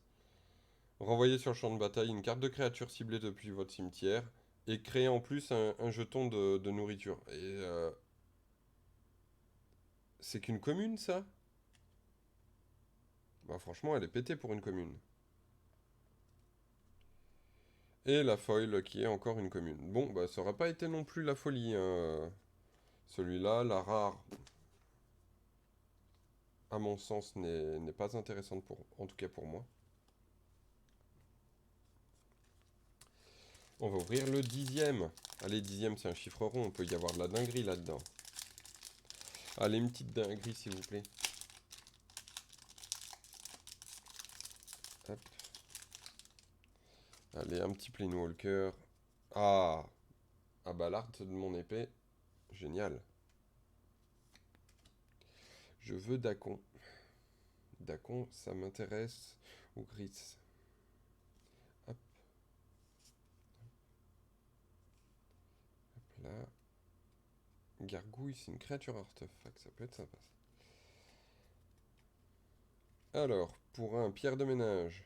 Renvoyez sur le champ de bataille une carte de créature ciblée depuis votre cimetière. Et créez en plus un jeton de nourriture. Et c'est qu'une commune, ça? Bah franchement, elle est pétée pour une commune. Et la foil qui est encore une commune. Bon, bah ça aurait pas été non plus la folie, hein. Celui-là, la rare, à mon sens, n'est pas intéressante en tout cas pour moi. On va ouvrir le 10e. Allez, 10e, c'est un chiffre rond, on peut y avoir de la dinguerie là-dedans. Allez, une petite dinguerie, s'il vous plaît. Hop. Allez, un petit Planewalker. Ah, ah bah l'art de mon épée, génial. Je veux Dacon. Dacon, ça m'intéresse. Ou Gris. Hop, là. Gargouille, c'est une créature artefact, ça peut être sympa. Alors, pour un pierre de ménage.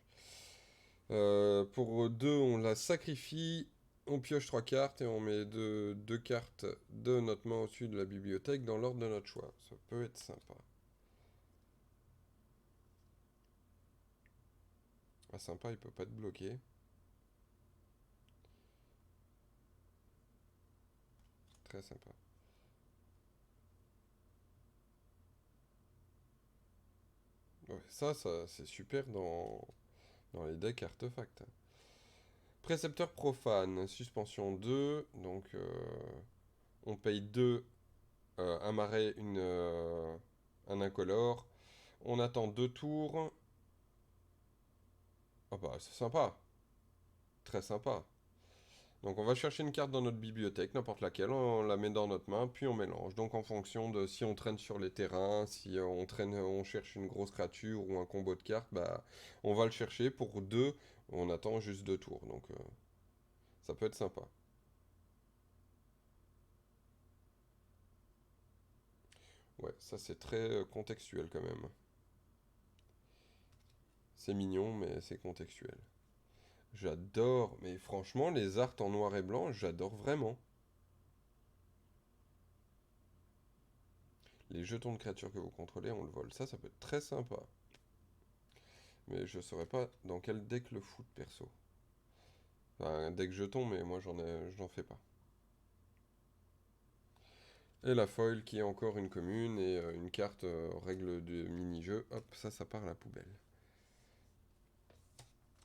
Pour 2, on la sacrifie. On pioche 3 cartes et on met deux cartes de notre main au-dessus de la bibliothèque dans l'ordre de notre choix. Ça peut être sympa. Ah, sympa, il peut pas te bloquer. Très sympa. Ouais, ça c'est super dans les decks artefacts. Précepteur profane, suspension 2. Donc, on paye 2, un marais, un incolore. On attend 2 tours. Ah bah, c'est sympa. Très sympa. Donc on va chercher une carte dans notre bibliothèque, n'importe laquelle, on la met dans notre main, puis on mélange. Donc en fonction de si on traîne sur les terrains, si on cherche une grosse créature ou un combo de cartes, bah on va le chercher pour 2, on attend juste 2 tours. Donc ça peut être sympa. Ouais, ça c'est très contextuel quand même. C'est mignon, mais c'est contextuel. J'adore, mais franchement, les arts en noir et blanc, j'adore vraiment. Les jetons de créatures que vous contrôlez, on le vole. Ça peut être très sympa. Mais je saurais pas dans quel deck le foot perso. Enfin, un deck jeton, mais moi j'en fais pas. Et la foil qui est encore une commune et une carte règle de mini-jeu. Hop, ça part à la poubelle.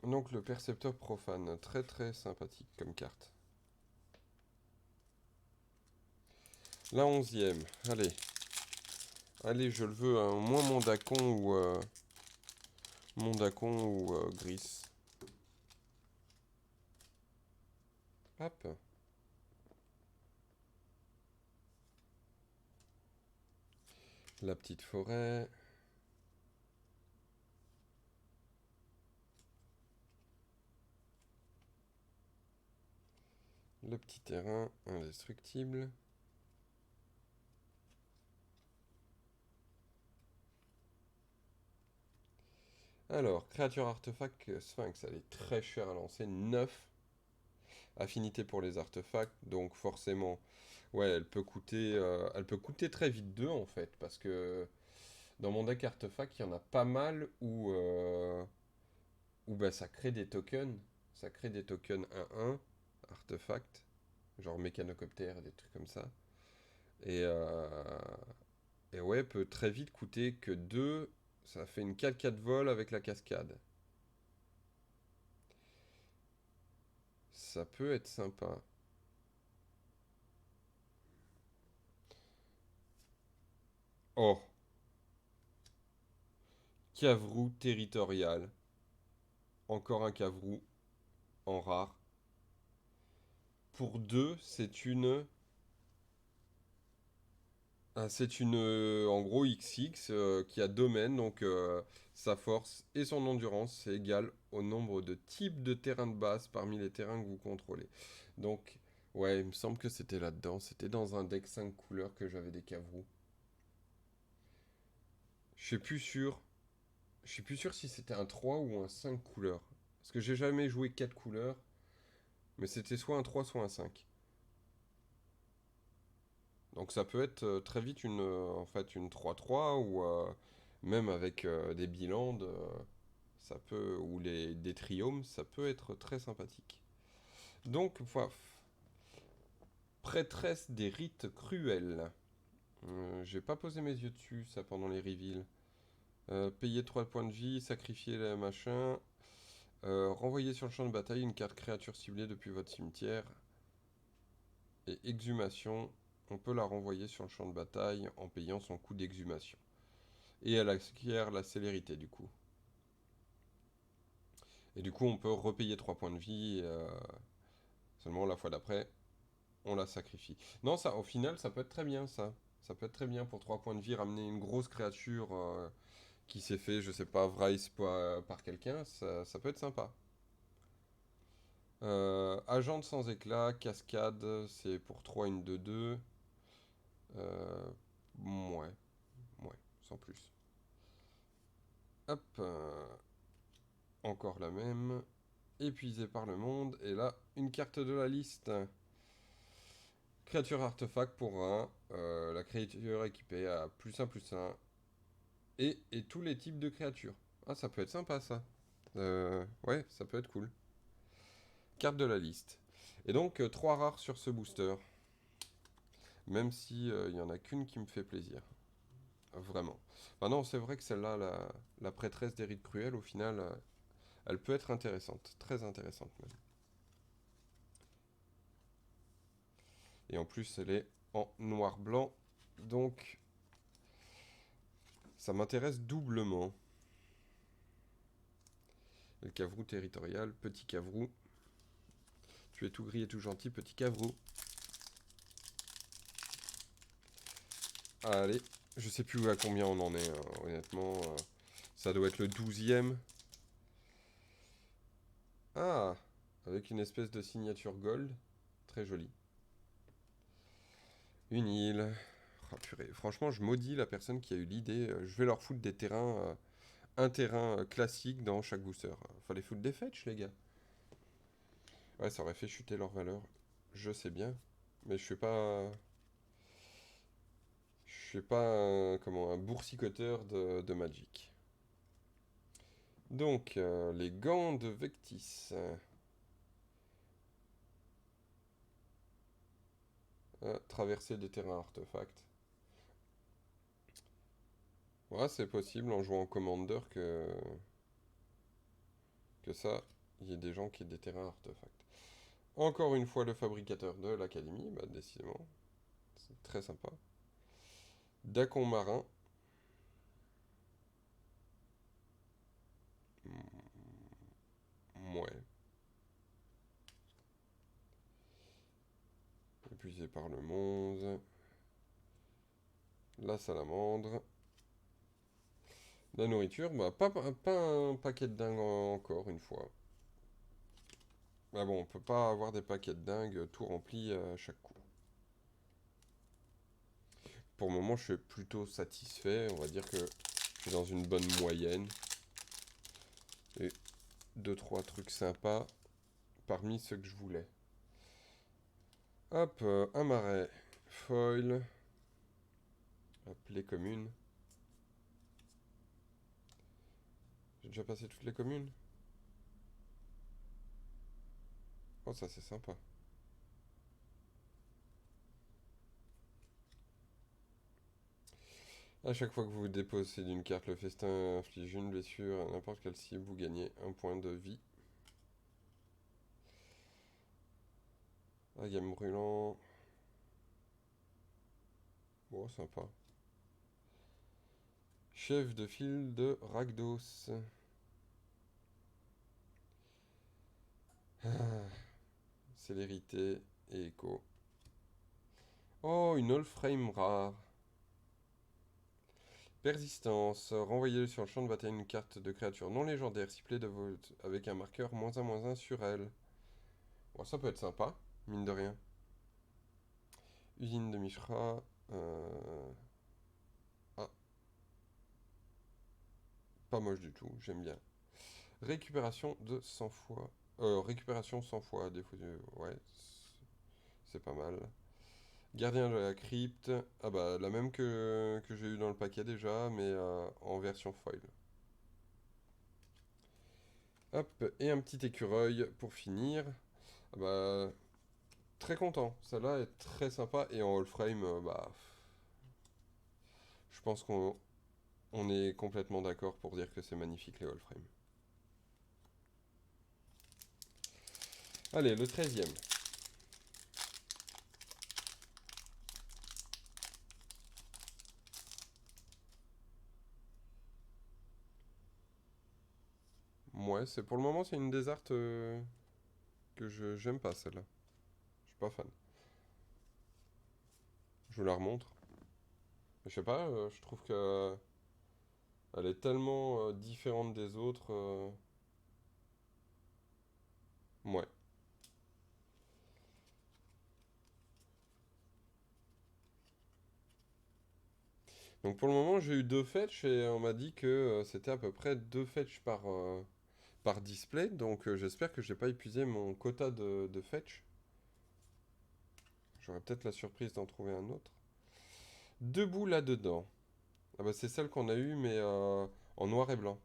Donc le percepteur profane, très très sympathique comme carte. La 11e, allez. Allez, je le veux, hein, au moins mon Dacon ou Gris. Hop. La petite forêt. Le petit terrain indestructible. Alors, créature artefact Sphinx, elle est très chère à lancer. 9. Affinité pour les artefacts, donc forcément, ouais, elle peut coûter très vite 2 en fait, parce que dans mon deck artefact, il y en a pas mal où bah, ça crée des tokens 1-1, artefacts, genre mécanocoptère, des trucs comme ça. Et Et ouais, peut très vite coûter que 2. Ça fait une 4-4 vol avec la cascade. Ça peut être sympa. Oh, Cavrou territorial. Encore un Cavrou en rare. Pour 2, c'est une en gros XX qui a domaine, donc sa force et son endurance, c'est égal au nombre de types de terrains de base parmi les terrains que vous contrôlez. Donc, ouais, il me semble que c'était là-dedans. C'était dans un deck 5 couleurs que j'avais des Cavrous. Je suis plus sûr. Je suis plus sûr si c'était un 3 ou un 5 couleurs. Parce que j'ai jamais joué 4 couleurs, mais c'était soit un 3 soit un 5. Donc ça peut être très vite en fait une 3-3 ou même avec des bilans ou des triomes, ça peut être très sympathique. Donc, voilà, prêtresse des rites cruels. J'ai pas posé mes yeux dessus, ça, pendant les reveals. Payer 3 points de vie, sacrifier le machin. Renvoyer sur le champ de bataille une carte créature ciblée depuis votre cimetière. Et exhumation, on peut la renvoyer sur le champ de bataille en payant son coût d'exhumation. Et elle acquiert la célérité du coup. Et du coup, on peut repayer 3 points de vie. Seulement la fois d'après, on la sacrifie. Non, ça, au final, ça peut être très bien, ça. Ça peut être très bien pour 3 points de vie, ramener une grosse créature qui s'est fait, je sais pas, Vrice par quelqu'un, ça peut être sympa. Agente sans éclat, cascade, c'est pour 3 une 2-2. Euh, ouais, ouais, sans plus. Hop, encore la même. Épuisé par le monde. Et là, une carte de la liste. Créature artefact pour 1. La créature équipée a +1/+1. Et tous les types de créatures. Ah, ça peut être sympa ça. Ouais, ça peut être cool. Carte de la liste. Et donc, 3 rares sur ce booster. Même si il y en a qu'une qui me fait plaisir. Vraiment. Enfin non, c'est vrai que celle-là, la prêtresse des rites cruels, au final, elle peut être intéressante. Très intéressante même. Et en plus, elle est en noir-blanc. Donc, ça m'intéresse doublement. Le Cavrou territorial, petit Cavrou. Tu es tout gris et tout gentil, petit Cavrou. Allez, je sais plus à combien on en est, hein, honnêtement. Ça doit être le 12e. Ah, avec une espèce de signature gold. Très jolie. Une île. Oh, purée. Franchement, je maudis la personne qui a eu l'idée. Je vais leur foutre des terrains, un terrain classique dans chaque booster. Fallait foutre des fetch, les gars. Ouais, ça aurait fait chuter leur valeur. Je sais bien. Mais je suis pas un boursicoteur de Magic. Donc, les gants de Vectis. Traverser des terrains artefacts. Ouais, c'est possible en jouant en Commander que ça, il y ait des gens qui aient des terrains artefacts. Encore une fois, le fabricateur de l'académie, bah, décidément, c'est très sympa. Dacon marin. Ouais. Épuisé par le monde. La salamandre. La nourriture, bah, pas un paquet de dingue encore une fois. Mais bon, on peut pas avoir des paquets de dingue tout remplis à chaque coup. Pour le moment, je suis plutôt satisfait. On va dire que je suis dans une bonne moyenne. Et deux trois trucs sympas parmi ceux que je voulais. Hop, un marais. Foil. Hop, les communes. J'ai déjà passé toutes les communes. Oh, ça c'est sympa. À chaque fois que vous déposez d'une carte, le festin inflige une blessure à n'importe quelle cible, vous gagnez un point de vie. Ah, gamme brûlant. Bon, sympa. Chef de file de Rakdos. Célérité et écho. Oh, une Allframe rare. Persistance. Renvoyez sur le champ de bataille une carte de créature non légendaire ciblée de votre avec un marqueur -1/-1 sur elle. Bon, ça peut être sympa, mine de rien. Usine de Mishra. Ah, pas moche du tout, j'aime bien. Récupération de 100 fois. Récupération 100 fois, défaut de... Ouais, c'est pas mal. Gardien de la crypte. Ah bah, la même que j'ai eu dans le paquet déjà, mais en version foil. Hop, et un petit écureuil pour finir. Ah bah, très content. Celle-là est très sympa. Et en all frame, bah, je pense qu'on est complètement d'accord pour dire que c'est magnifique les all frame. Allez, le 13e. Ouais, c'est pour le moment, c'est une des arts que j'aime pas celle-là. Je suis pas fan. Je vous la remontre. Je sais pas, je trouve que elle est tellement différente des autres. Ouais. Donc pour le moment, j'ai eu 2 fetch et on m'a dit que c'était à peu près 2 fetch par display. Donc j'espère que j'ai pas épuisé mon quota de fetch. J'aurai peut-être la surprise d'en trouver un autre. Debout là-dedans. Ah bah c'est celle qu'on a eue mais en noir et blanc.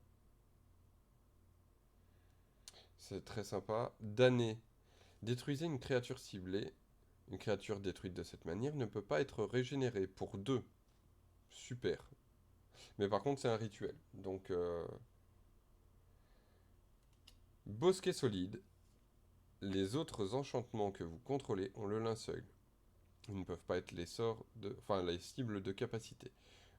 C'est très sympa. Damné. Détruisez une créature ciblée. Une créature détruite de cette manière ne peut pas être régénérée pour 2. Super. Mais par contre, c'est un rituel. Donc, bosquet solide. Les autres enchantements que vous contrôlez ont le linceul. Ils ne peuvent pas être les sorts de... Enfin, les cibles de capacité.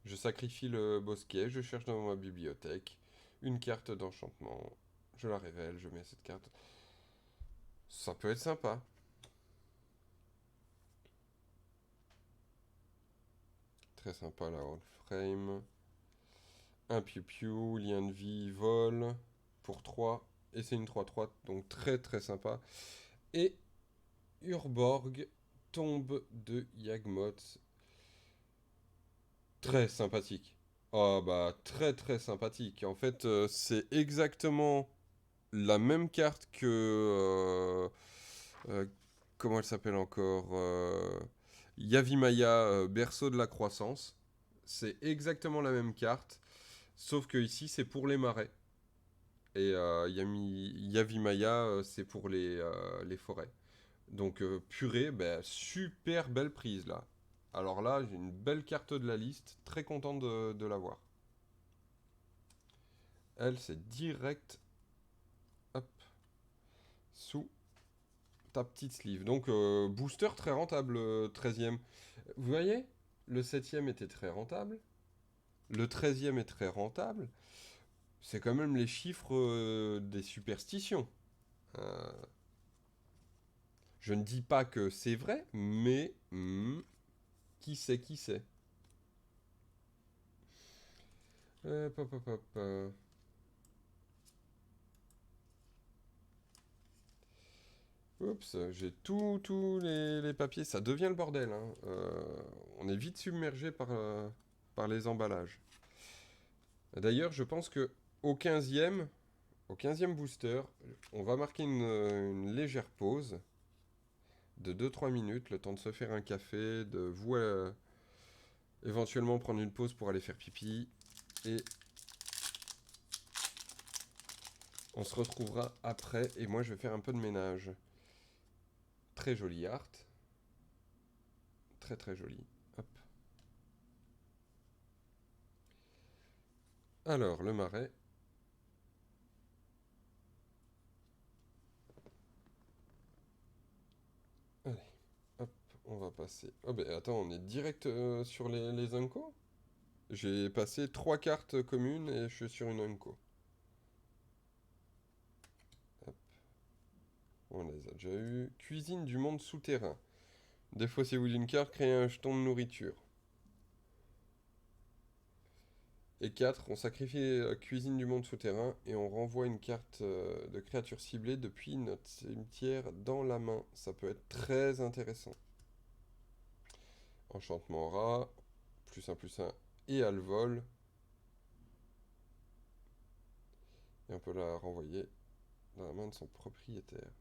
Je sacrifie le bosquet, je cherche dans ma bibliothèque une carte d'enchantement. Je la révèle, je mets cette carte. Ça peut être sympa. Très sympa la Old Frame. Un piou-piou, lien de vie, vol. Pour 3. Et c'est une 3/3, donc très très sympa. Et Urborg, tombe de Yagmoth. Très sympathique. Oh bah très très sympathique. En fait, c'est exactement la même carte que... euh, comment elle s'appelle encore Yavimaya, berceau de la croissance. C'est exactement la même carte, sauf que ici c'est pour les marais. Et Yavimaya, c'est pour les forêts. Donc purée, bah, super belle prise là. Alors là, j'ai une belle carte de la liste, très content de l'avoir. Elle, c'est direct, hop, sous ta petite sleeve. Donc booster très rentable, 13e. Vous voyez, le 7e était très rentable, le 13e est très rentable. C'est quand même les chiffres des superstitions. Euh, je ne dis pas que c'est vrai, mais qui sait, qui sait. Hop, hop, hop, Oups, j'ai tous les papiers. Ça devient le bordel, hein. On est vite submergé par les emballages. D'ailleurs, je pense que au 15e, au 15e booster, on va marquer une légère pause de 2-3 minutes, le temps de se faire un café, de vous éventuellement prendre une pause pour aller faire pipi. Et on se retrouvera après. Et moi, je vais faire un peu de ménage. Très jolie art. Très très jolie. Hop. Alors, le marais. Allez, hop, on va passer. Oh ben attends, on est direct sur les Unco. J'ai passé 3 cartes communes et je suis sur une Unco. Hop, on les a déjà eu. Cuisine du monde souterrain. Défaussez-vous d'une carte, créez un jeton de nourriture. Et 4, on sacrifie cuisine du monde souterrain et on renvoie une carte de créature ciblée depuis notre cimetière dans la main. Ça peut être très intéressant. Enchantement rat, plus un et à le vol. Et on peut la renvoyer dans la main de son propriétaire.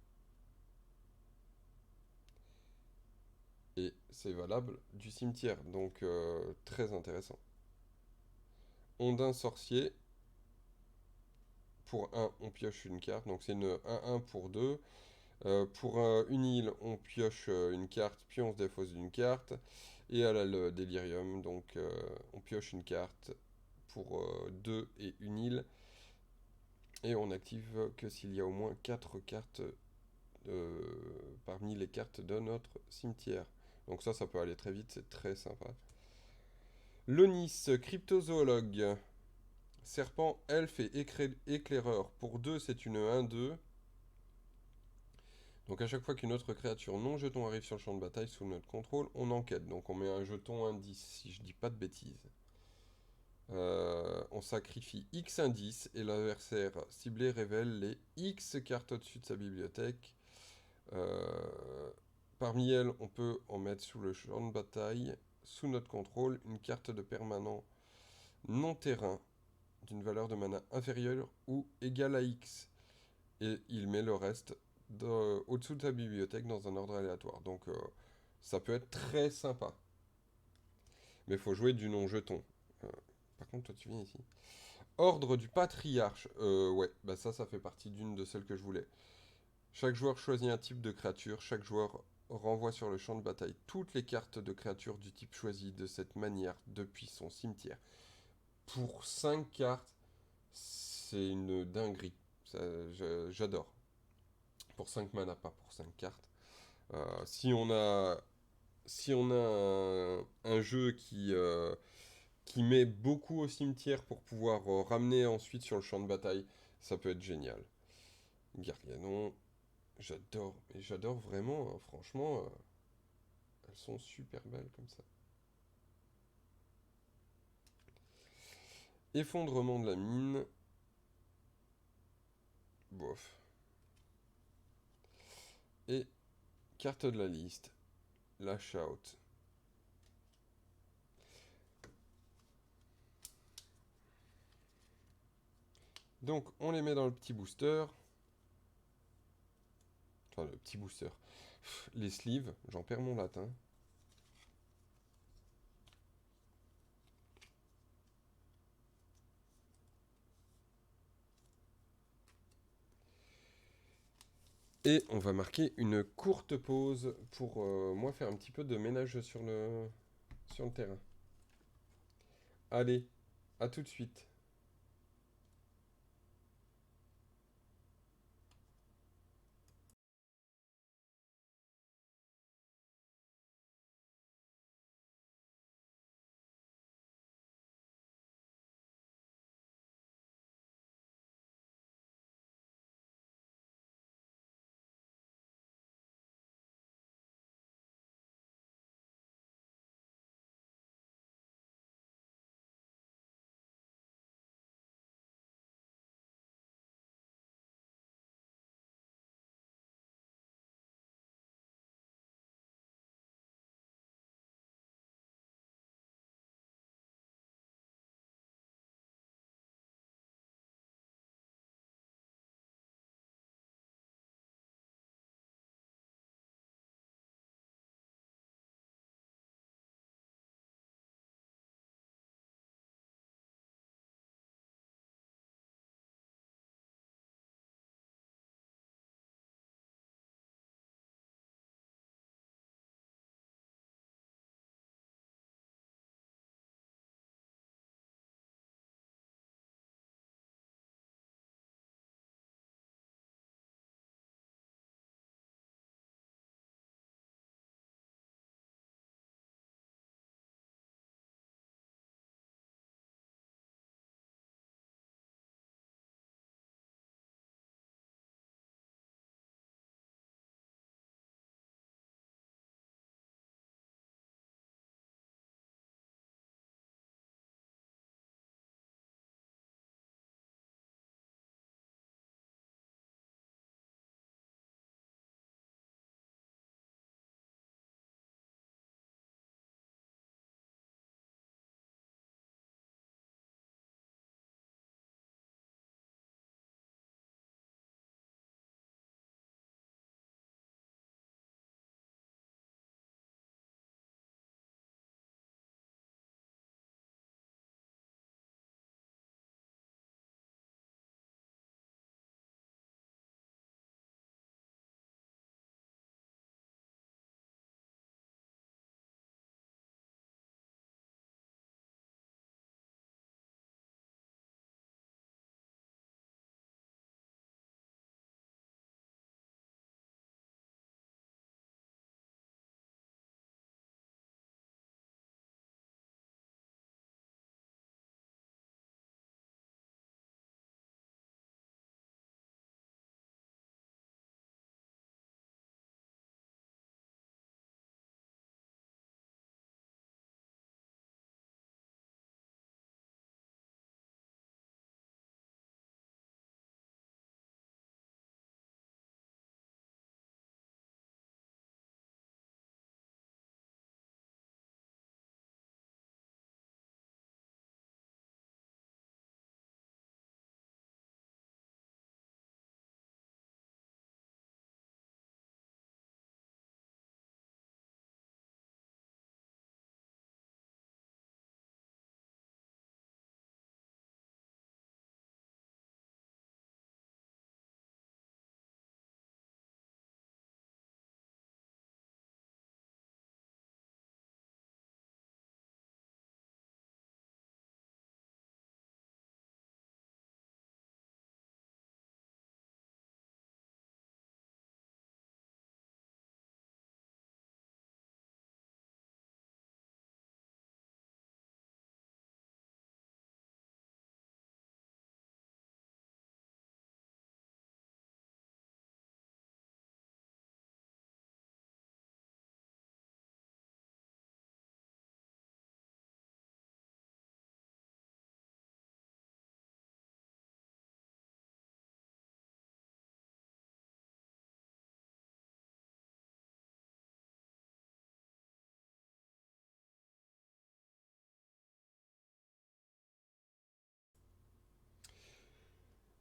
Et c'est valable du cimetière, donc très intéressant. Ondin sorcier, pour un, on pioche une carte, donc c'est une 1-1 pour 2. Pour une île, on pioche une carte, puis on se défausse d'une carte. Et elle a le délirium, donc on pioche une carte pour 2 et une île. Et on active que s'il y a au moins 4 cartes parmi les cartes de notre cimetière. Donc ça peut aller très vite, c'est très sympa. Lonis, cryptozoologue. Serpent, elfe et éclaireur. Pour 2, c'est une 1-2. Donc à chaque fois qu'une autre créature non jeton arrive sur le champ de bataille sous notre contrôle, on enquête. Donc on met un jeton indice, si je dis pas de bêtises. On sacrifie X indices et l'adversaire ciblé révèle les X cartes au-dessus de sa bibliothèque. Parmi elles, on peut en mettre sous le champ de bataille, sous notre contrôle, une carte de permanent non terrain d'une valeur de mana inférieure ou égale à X. Et il met le reste au-dessous de sa bibliothèque dans un ordre aléatoire. Donc ça peut être très sympa. Mais il faut jouer du non-jeton. Euh, Par contre, toi tu viens ici. Ordre du patriarche. Ouais, bah ça fait partie d'une de celles que je voulais. Chaque joueur choisit un type de créature. Chaque joueur renvoie sur le champ de bataille toutes les cartes de créatures du type choisi de cette manière depuis son cimetière. Pour 5 cartes, c'est une dinguerie. J'adore. Pour 5 mana, pas pour 5 cartes. Si on a un jeu qui met beaucoup au cimetière pour pouvoir ramener ensuite sur le champ de bataille, ça peut être génial. Garganon, j'adore vraiment, hein, franchement, elles sont super belles comme ça. Effondrement de la mine, bof. Et carte de la liste, Lash Out. Donc on les met dans le petit booster. Enfin le petit booster. Les sleeves, j'en perds mon latin. Et on va marquer une courte pause pour moi faire un petit peu de ménage sur le terrain. Allez, à tout de suite.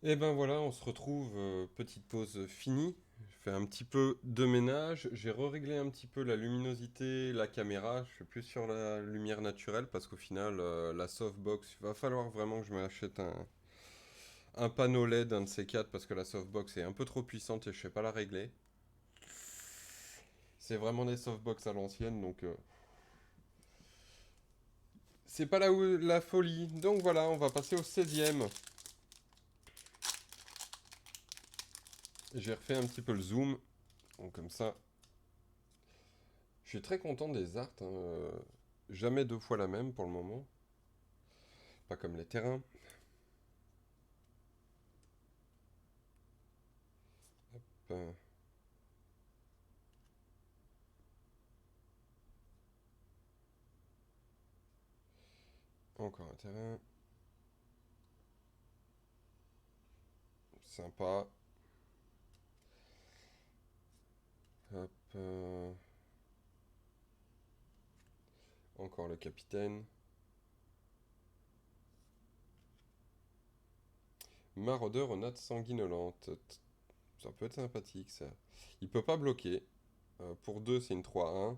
Et ben voilà, on se retrouve, petite pause finie. Je fais un petit peu de ménage. J'ai réglé un petit peu la luminosité, la caméra. Je suis plus sur la lumière naturelle parce qu'au final, la softbox, il va falloir vraiment que je m'achète un panneau LED, un de ces quatre, parce que la softbox est un peu trop puissante et je sais pas la régler. C'est vraiment des softbox à l'ancienne, donc c'est pas la folie. Donc voilà, on va passer au 16e. J'ai refait un petit peu le zoom, donc comme ça. Je suis très content des arts, hein, jamais deux fois la même pour le moment. Pas comme les terrains. Euh, encore un terrain. Sympa. Hop, encore le capitaine. Maraudeur aux nattes sanguinolentes. Ça peut être sympathique ça. Il peut pas bloquer. Pour 2 c'est une 3-1.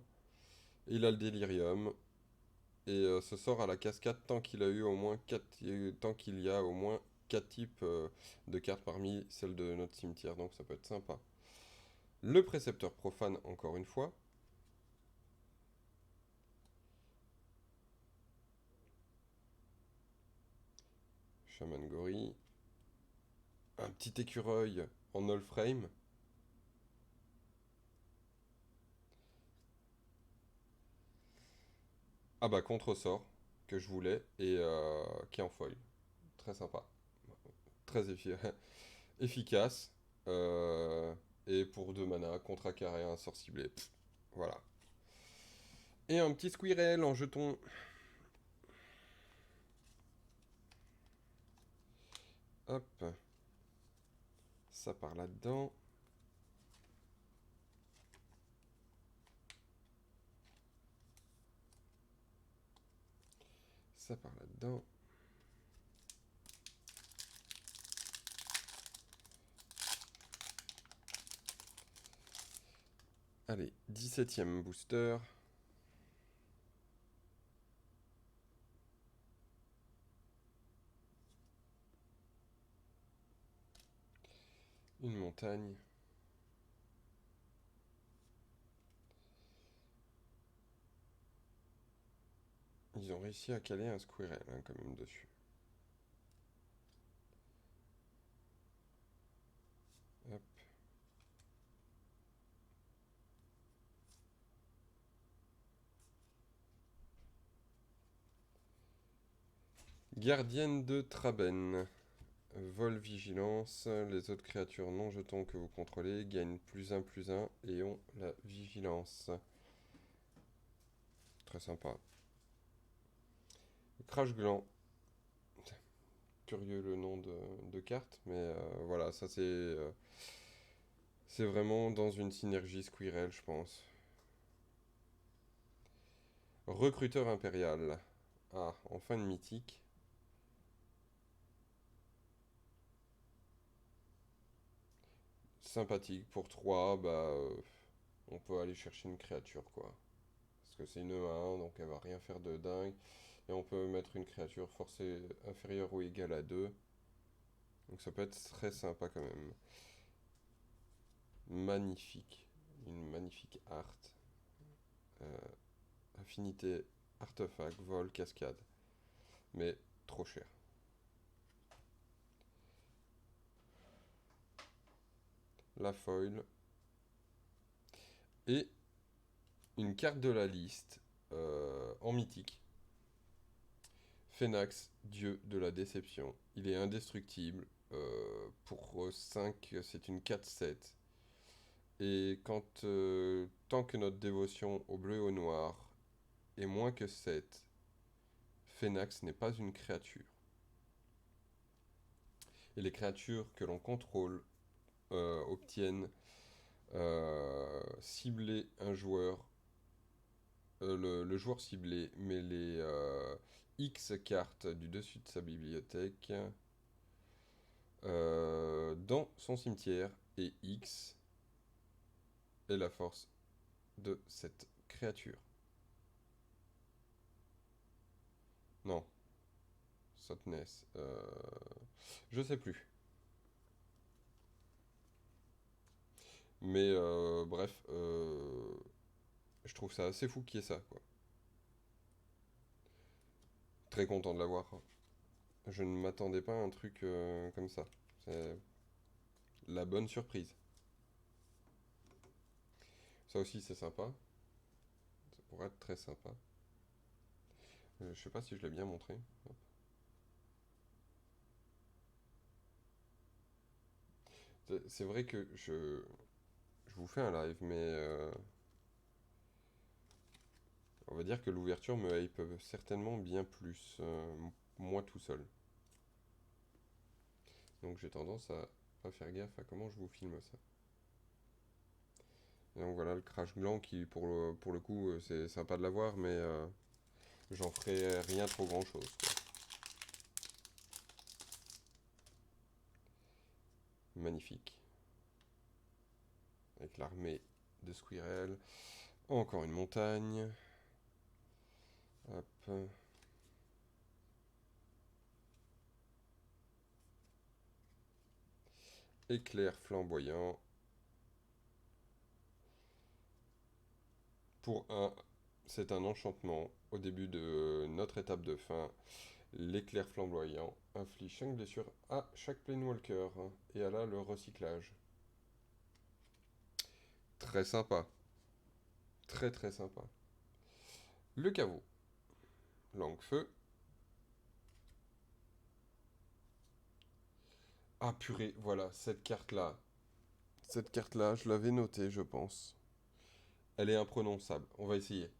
Il a le délirium. Et ce sort à la cascade tant qu'il a eu au moins 4, tant qu'il y a au moins 4 types de cartes parmi celles de notre cimetière. Donc ça peut être sympa. Le précepteur profane encore une fois. Shaman Gori. Un petit écureuil en all frame. Ah bah contre-sort que je voulais et qui est en foil. Très sympa. Très efficace. Euh, et pour 2 mana, contre carré, un sort ciblé. Pff, voilà. Et un petit squirrel en jeton. Hop. Ça part là-dedans. Ça part là-dedans. Allez, 17ème booster. Une montagne. Ils ont réussi à caler un squirrel hein, quand même dessus. Hop. Gardienne de Traben. Vol vigilance. Les autres créatures non jetons que vous contrôlez gagnent +1/+1 et ont la vigilance. Très sympa. Crash Gland. Curieux le nom de carte, mais voilà, ça c'est vraiment dans une synergie Squirrel, je pense. Recruteur impérial. Ah, enfin une mythique. Sympathique pour 3 bah on peut aller chercher une créature quoi. Parce que c'est une 1, donc elle va rien faire de dingue. Et on peut mettre une créature forcée inférieure ou égale à 2. Donc ça peut être très sympa quand même. Magnifique. Une magnifique art. Euh, Affinité, artefact, vol, cascade. Mais trop cher. La foil. Et une carte de la liste en mythique. Phénax, dieu de la déception. Il est indestructible. Pour 5, c'est une 4/7. Et tant que notre dévotion au bleu et au noir est moins que 7, Phénax n'est pas une créature. Et les créatures que l'on contrôle obtiennent cibler un joueur, le joueur ciblé met les X cartes du dessus de sa bibliothèque dans son cimetière, et X est la force de cette créature. Non, Sotness. Je sais plus. Mais bref, je trouve ça assez fou qu'il y ait ça, quoi. Très content de l'avoir. Je ne m'attendais pas à un truc comme ça. C'est la bonne surprise. Ça aussi, c'est sympa. Ça pourrait être très sympa. Je sais pas si je l'ai bien montré. Hop. C'est vrai que je vous fais un live, mais on va dire que l'ouverture me hype certainement bien plus, moi tout seul. Donc j'ai tendance à pas faire gaffe à comment je vous filme ça. Et donc voilà le crash gland qui pour le coup c'est sympa de l'avoir, mais j'en ferai rien trop grand chose, quoi. Magnifique. Avec l'armée de Squirrel. Encore une montagne. Hop. Éclair flamboyant. Pour un, c'est un enchantement. Au début de notre étape de fin, l'éclair flamboyant inflige 5 blessures à chaque Planewalker. Et à là le recyclage. Très sympa. Très très sympa. Le caveau. Langue feu. Ah purée, voilà, cette carte-là. Cette carte-là, je l'avais notée, je pense. Elle est imprononçable. On va essayer.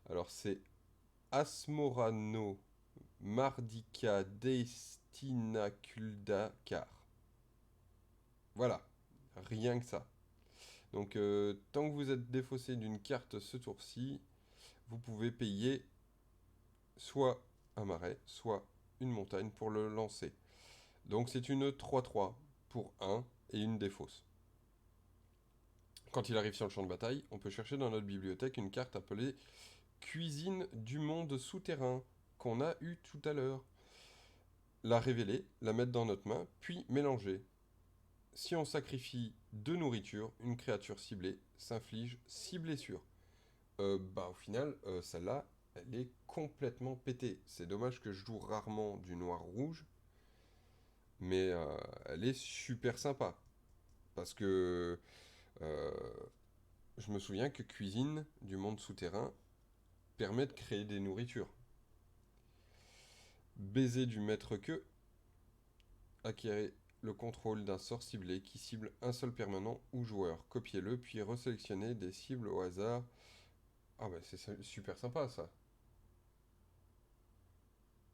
Alors c'est Asmorano Mardica Destinaculda Car. Voilà, rien que ça. Donc tant que vous êtes défaussé d'une carte ce tour-ci, vous pouvez payer soit un marais, soit une montagne pour le lancer. Donc c'est une 3-3 pour un et une défausse. Quand il arrive sur le champ de bataille, on peut chercher dans notre bibliothèque une carte appelée Cuisine du monde souterrain qu'on a eu tout à l'heure. La révéler, la mettre dans notre main, puis mélanger. Si on sacrifie 2 nourritures, une créature ciblée s'inflige 6 blessures. Au final, celle-là, elle est complètement pétée. C'est dommage que je joue rarement du noir-rouge, mais elle est super sympa. Parce que euh, je me souviens que cuisine du monde souterrain permet de créer des nourritures. Baiser du maître queue, acquérez le contrôle d'un sort ciblé qui cible un seul permanent ou joueur. Copiez-le, puis resélectionnez des cibles au hasard. Ah bah c'est super sympa ça.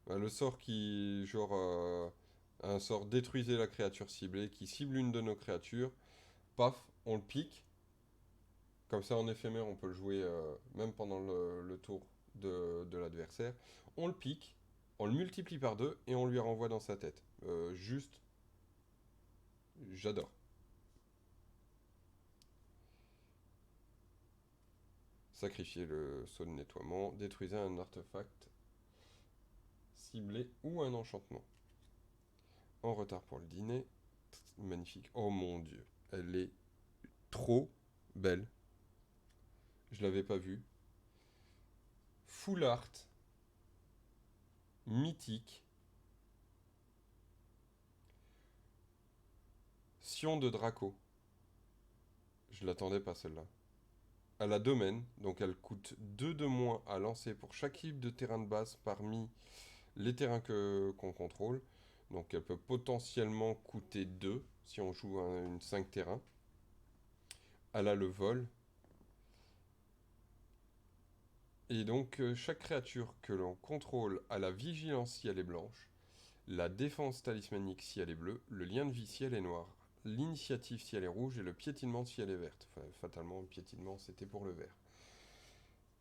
Le sort qui, genre, un sort détruisez la créature ciblée, qui cible une de nos créatures, paf, on le pique. Comme ça en éphémère, on peut le jouer même pendant le tour de l'adversaire. On le pique, on le multiplie par 2 et on lui renvoie dans sa tête. Juste, j'adore. Sacrifiez le saut de nettoiement, détruisez un artefact ciblé ou un enchantement. En retard pour le dîner. Magnifique. Oh mon dieu. Elle est trop belle. Je l'avais pas vue. Full art. Mythique. Sion de Draco. Je l'attendais pas celle-là. Elle a domaine, donc elle coûte 2 de moins à lancer pour chaque type de terrain de base parmi les terrains qu'on contrôle. Donc elle peut potentiellement coûter 2 si on joue une 5 terrains. Elle a le vol. Et donc chaque créature que l'on contrôle a la vigilance si elle est blanche, la défense talismanique si elle est bleue, le lien de vie si elle est noire, l'initiative si elle est rouge et le piétinement si elle est verte. Enfin, fatalement, le piétinement c'était pour le vert.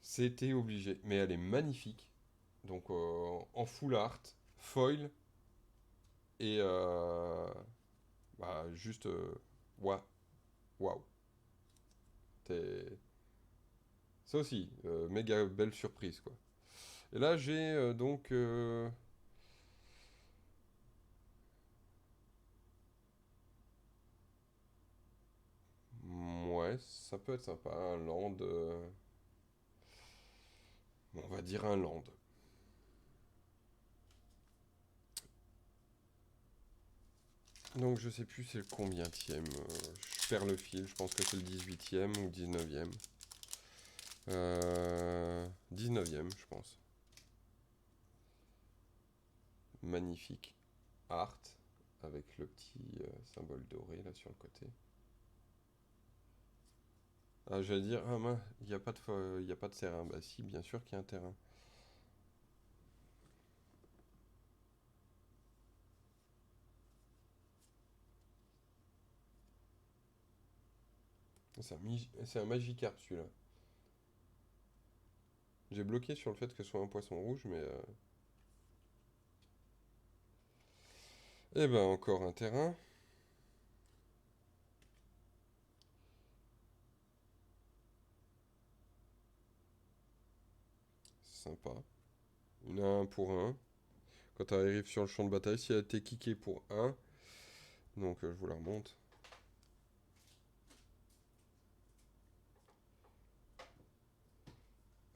C'était obligé, mais elle est magnifique. Donc en full art, foil et Bah, juste... Waouh. Waouh. T'es... Ça aussi, méga belle surprise, quoi. Et là, j'ai donc... Ouais, ça peut être sympa. Un land... on va dire un land. Donc je sais plus c'est le combientième. Je perds le fil, je pense que c'est le 18e ou 19e. 19e, je pense. Magnifique. Art, avec le petit symbole doré là sur le côté. Ah, j'allais dire, ah mince, il n'y a pas de, il y a pas de terrain. Bah si, bien sûr qu'il y a un terrain. C'est un Magikarp celui-là. J'ai bloqué sur le fait que ce soit un poisson rouge, mais... Eh ben, encore un terrain. Sympa. Une 1 pour un. Quand tu arrives sur le champ de bataille, si elle a été kické pour un, donc je vous la remonte.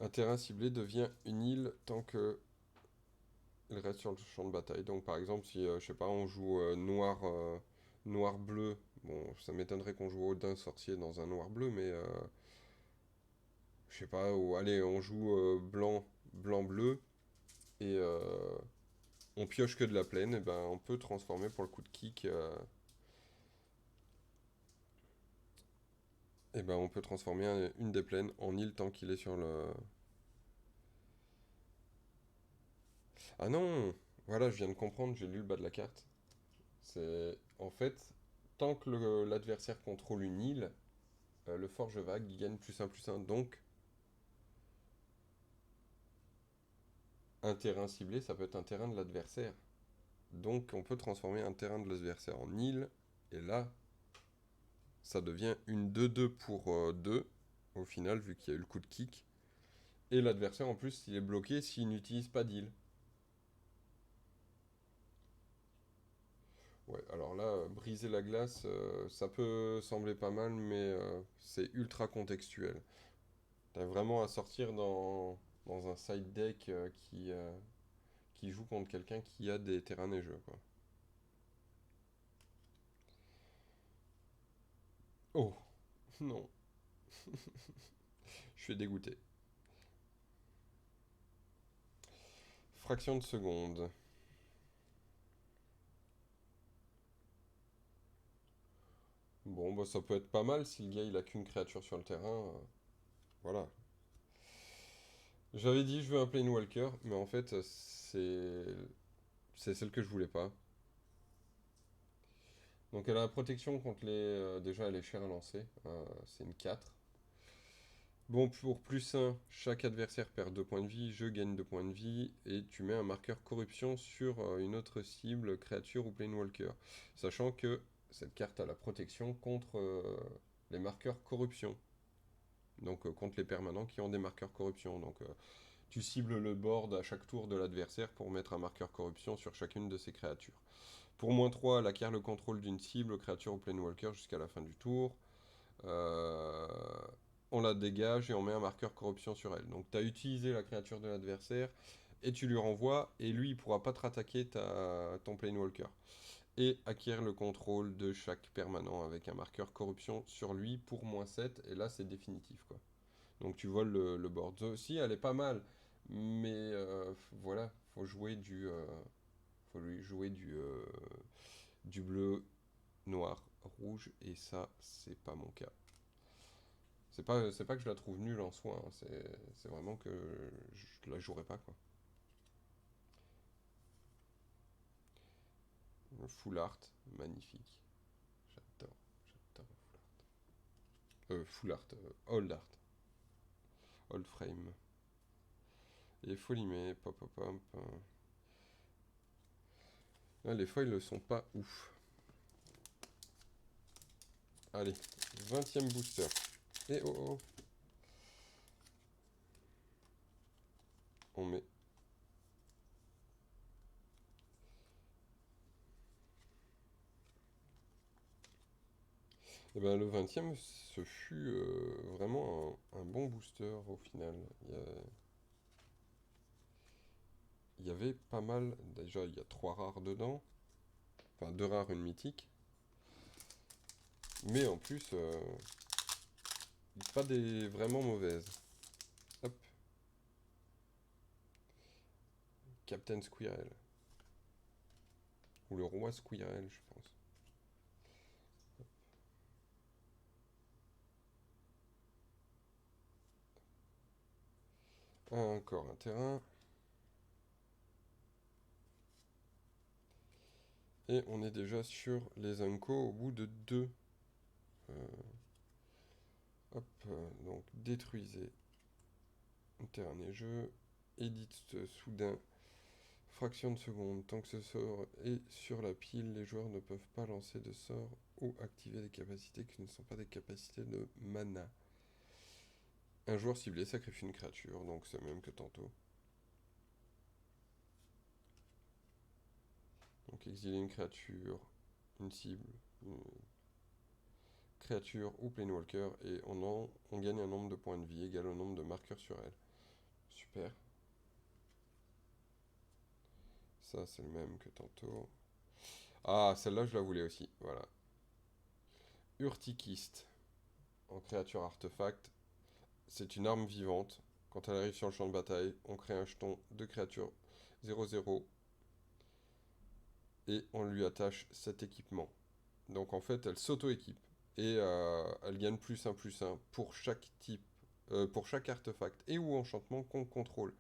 Un terrain ciblé devient une île tant que il reste sur le champ de bataille. Donc par exemple, si je sais pas, on joue noir bleu. Bon, ça m'étonnerait qu'on joue Odin sorcier dans un noir bleu, mais je sais pas. Ou allez, on joue blanc bleu et on pioche que de la plaine. Et ben, on peut transformer pour le coup de kick. Et ben, on peut transformer une des plaines en île tant qu'il est sur le. Ah non! Voilà, je viens de comprendre, j'ai lu le bas de la carte. C'est en fait, tant que l'adversaire contrôle une île, le forge vague, il gagne plus un. Donc, un terrain ciblé, ça peut être un terrain de l'adversaire. Donc, on peut transformer un terrain de l'adversaire en île. Et là, ça devient une 2-2 pour 2, au final, vu qu'il y a eu le coup de kick. Et l'adversaire, en plus, il est bloqué s'il n'utilise pas d'île. Ouais, alors là, briser la glace, ça peut sembler pas mal, mais c'est ultra contextuel. T'as vraiment à sortir dans un side deck qui joue contre quelqu'un qui a des terrains neigeux, quoi. Oh, non, je suis dégoûté. Fraction de seconde. Bon, bah ça peut être pas mal si le gars il a qu'une créature sur le terrain. Voilà. J'avais dit je veux un Planewalker, mais en fait c'est celle que je voulais pas. Donc elle a la protection contre les... déjà elle est chère à lancer, c'est une 4. Bon, pour +1, chaque adversaire perd 2 points de vie, je gagne 2 points de vie, et tu mets un marqueur corruption sur une autre cible, créature ou planewalker. Sachant que cette carte a la protection contre les marqueurs corruption. Donc contre les permanents qui ont des marqueurs corruption. Donc tu cibles le board à chaque tour de l'adversaire pour mettre un marqueur corruption sur chacune de ces créatures. Pour -3, elle acquiert le contrôle d'une cible, créature ou planewalker jusqu'à la fin du tour. Euh, on la dégage et on met un marqueur corruption sur elle. Donc tu as utilisé la créature de l'adversaire et tu lui renvoies, et lui il pourra pas te rattaquer ton Planewalker. Et acquiert le contrôle de chaque permanent avec un marqueur corruption sur lui pour -7, et là c'est définitif quoi. Donc tu voles le board. Ça aussi elle est pas mal, mais voilà, faut lui jouer du bleu, noir, rouge, et ça c'est pas mon cas. C'est pas que je la trouve nulle en soi, hein, c'est vraiment que je la jouerai pas, quoi. Full art, magnifique. J'adore, j'adore full art. Full art, old art, old frame. Et Folimé, pop pop pop. Là, les foils ne sont pas ouf. Allez, 20e booster. Et oh oh. On met. Et ben le 20e, ce fut vraiment un bon booster au final. Il y avait pas mal. Déjà, il y a 3 rares dedans. Enfin, 2 rares, une mythique. Mais en plus, pas des vraiment mauvaises. Hop. Captain Squirrel. Ou le roi Squirrel, je pense. Encore un terrain. Et on est déjà sur les Unco au bout de 2. Hop, donc détruisez un terrain neigeux. Édite soudain. Fraction de seconde. Tant que ce sort est sur la pile, les joueurs ne peuvent pas lancer de sort ou activer des capacités qui ne sont pas des capacités de mana. Un joueur ciblé sacrifie une créature, donc c'est même que tantôt. Donc exiler une créature, une cible, une créature ou Planewalker, et on gagne un nombre de points de vie égal au nombre de marqueurs sur elle. Super. Ça, c'est le même que tantôt. Ah, celle-là, je la voulais aussi. Voilà. Urtikiste. En créature artefact. C'est une arme vivante. Quand elle arrive sur le champ de bataille, on crée un jeton de créature 0-0 et on lui attache cet équipement. Donc en fait, elle s'auto-équipe et elle gagne +1/+1 pour chaque type, pour chaque artefact et ou enchantement qu'on contrôle.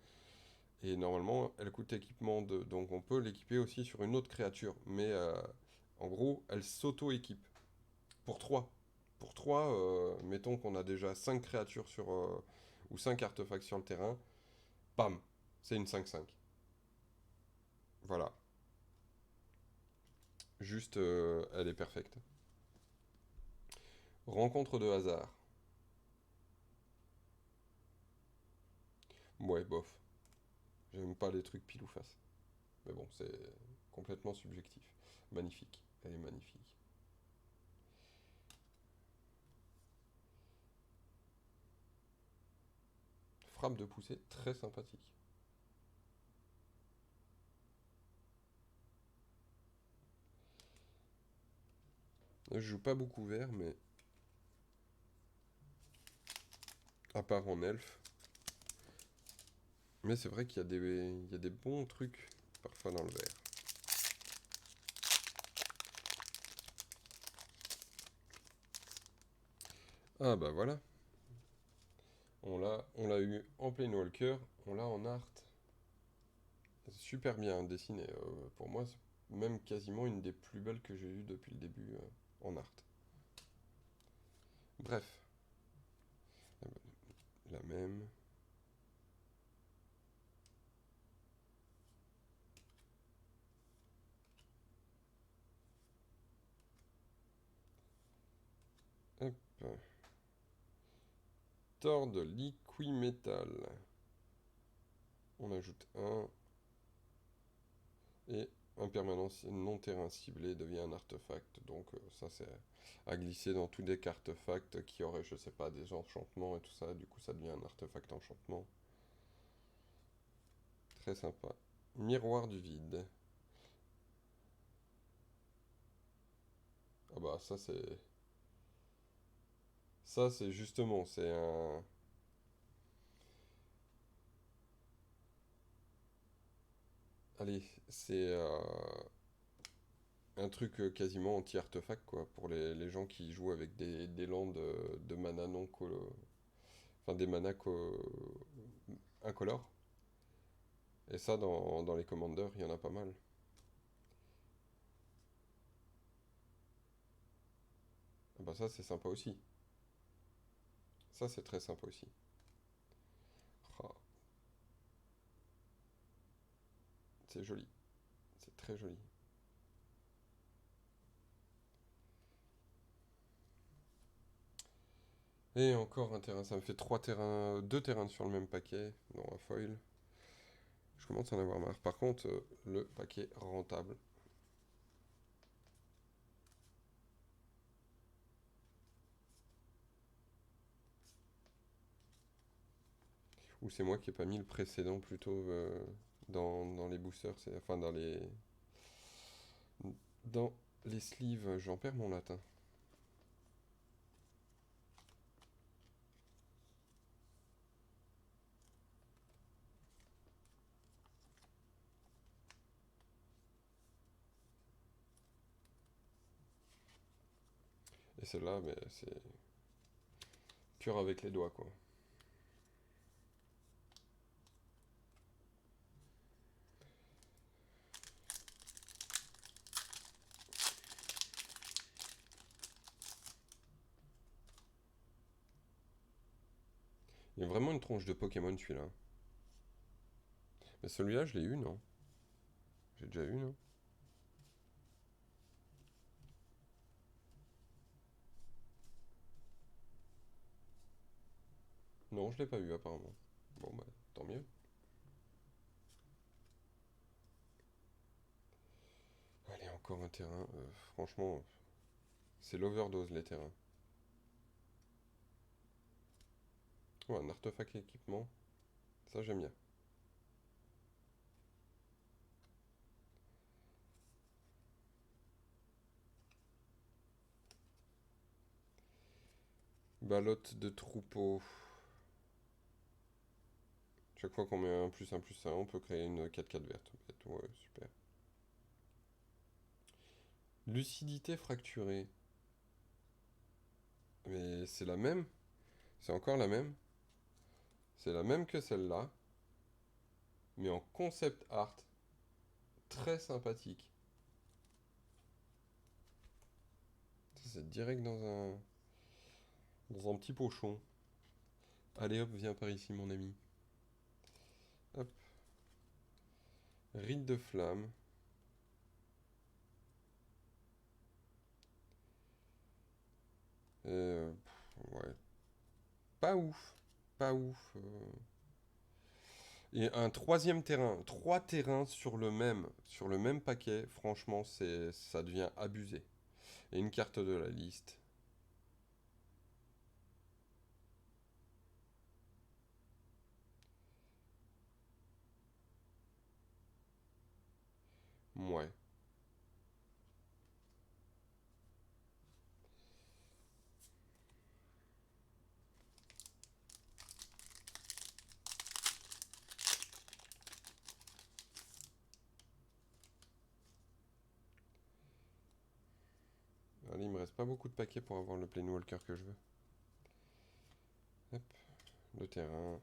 Et normalement, elle coûte équipement 2, donc on peut l'équiper aussi sur une autre créature. Mais en gros, elle s'auto-équipe pour 3. Pour 3, mettons qu'on a déjà 5 créatures sur, ou 5 artefacts sur le terrain, bam, c'est une 5/5. Voilà. Juste, elle est parfaite. Rencontre de hasard. Ouais, bof. J'aime pas les trucs pile ou face. Mais bon, c'est complètement subjectif. Magnifique. Elle est magnifique. Frappe de poussée très sympathique. Je joue pas beaucoup vert, mais à part en elfe. Mais c'est vrai qu'il y a des bons trucs parfois dans le vert. Ah bah voilà. On l'a eu en Planewalker, on l'a en art. C'est super bien dessiné. Pour moi, c'est même quasiment une des plus belles que j'ai eues depuis le début en art. Bref, la même. Hop. Tord Liquimetal. On ajoute un. Et un permanent non terrain ciblé devient un artefact. Donc ça c'est à glisser dans tous des artefacts qui auraient, je sais pas, des enchantements et tout ça. Du coup ça devient un artefact enchantement. Très sympa. Miroir du vide. Ah bah ça c'est... Ça c'est justement, c'est un... Allez, c'est un truc quasiment anti-artefact quoi, pour les gens qui jouent avec des landes de mana non colo... Enfin des manas incolores. Et ça dans les commanders, il y en a pas mal. Ah bah ça c'est sympa aussi. Ça c'est très sympa aussi. Ah, c'est joli. C'est très joli. Et encore un terrain, ça me fait trois terrains, deux terrains sur le même paquet, dans un foil. Je commence à en avoir marre. Par contre, le paquet rentable. Ou c'est moi qui ai pas mis le précédent plutôt dans les boosters, enfin dans les sleeves, j'en perds mon latin. Et celle-là, mais c'est cœur avec les doigts, quoi. Il y a vraiment une tronche de Pokémon celui-là. Mais celui-là, je l'ai eu, non? J'ai déjà eu, non? Non, je l'ai pas eu apparemment. Bon, bah, tant mieux. Allez, encore un terrain. Franchement, c'est l'overdose les terrains. Oh, un artefact équipement. Ça, j'aime bien. Balotte de troupeau. Chaque fois qu'on met un plus un, on peut créer une 4-4 verte. En fait. Ouais, super. Lucidité fracturée. Mais c'est la même. C'est encore la même. C'est la même que celle-là. Mais en concept art. Très sympathique. Ça, c'est direct dans un petit pochon. Allez hop, viens par ici, mon ami. Hop. Rite de flamme. Ouais. Pas ouf. Pas ouf. Et un troisième terrain. Trois terrains sur le même paquet. Franchement, ça devient abusé. Et une carte de la liste. Ouais. Allez, il me reste pas beaucoup de paquets pour avoir le Planewalker que je veux. Hop, le terrain.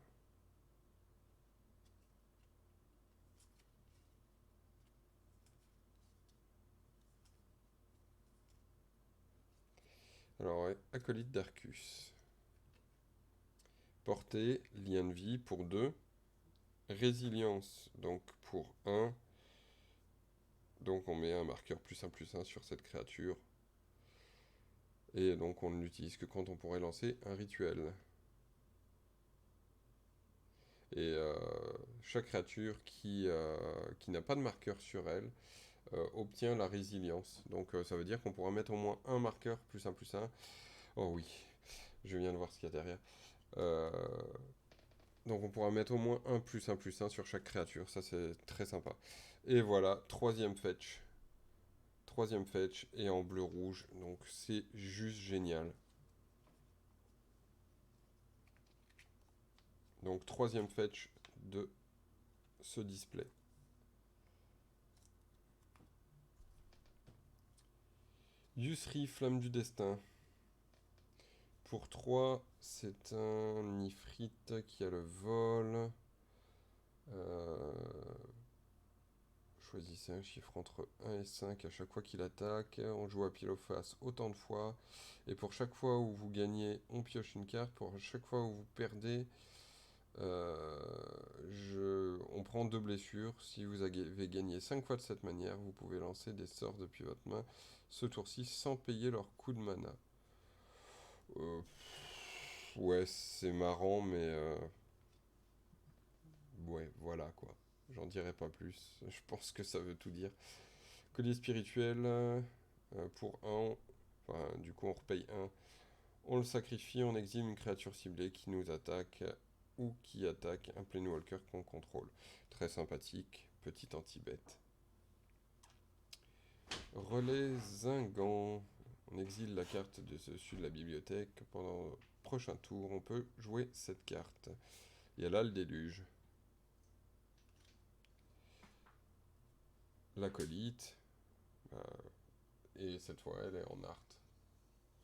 Alors, ouais, acolyte d'Arcus. Portée, lien de vie pour 2. Résilience, donc pour 1. Donc on met un marqueur plus un sur cette créature. Et donc on ne l'utilise que quand on pourrait lancer un rituel. Et chaque créature qui n'a pas de marqueur sur elle obtient la résilience. Donc ça veut dire qu'on pourra mettre au moins un marqueur plus un. Oh oui, je viens de voir ce qu'il y a derrière. Euh, donc on pourra mettre au moins un plus un sur chaque créature. Ça c'est très sympa. Et voilà, troisième fetch. Troisième fetch et en bleu-rouge. Donc c'est juste génial. Donc troisième fetch de ce display. Yusri, Flamme du Destin. Pour 3, c'est un Ifrit qui a le vol. Euh, Choisissez un chiffre entre 1 et 5 à chaque fois qu'il attaque. On joue à pile ou face autant de fois. Et pour chaque fois où vous gagnez, on pioche une carte. Pour chaque fois où vous perdez, on prend 2 blessures. Si vous avez gagné 5 fois de cette manière, vous pouvez lancer des sorts depuis votre main ce tour-ci sans payer leur coût de mana. Euh, Ouais, c'est marrant, mais ouais, voilà quoi. J'en dirai pas plus. Je pense que ça veut tout dire. Collier spirituel, pour un. Enfin, du coup, on repaye un. On le sacrifie, on exile une créature ciblée qui nous attaque ou qui attaque un Planewalker qu'on contrôle. Très sympathique, petit anti-bête. Relais Zingan. On exile la carte de dessus de la bibliothèque. Pendant le prochain tour, on peut jouer cette carte. Il y a là le déluge. L'acolyte. euh, et cette fois, elle est en art.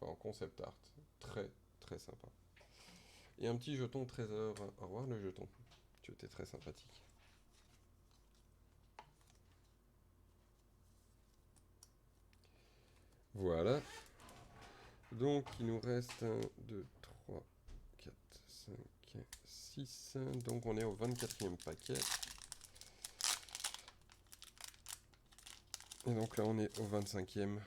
Enfin, en concept art. Très, très sympa. Et un petit jeton trésor. Au revoir le jeton. Tu étais très sympathique. Voilà. Donc, il nous reste 1, 2, 3, 4, 5, 6. Donc, on est au 24e paquet. Et donc là, on est au 25e.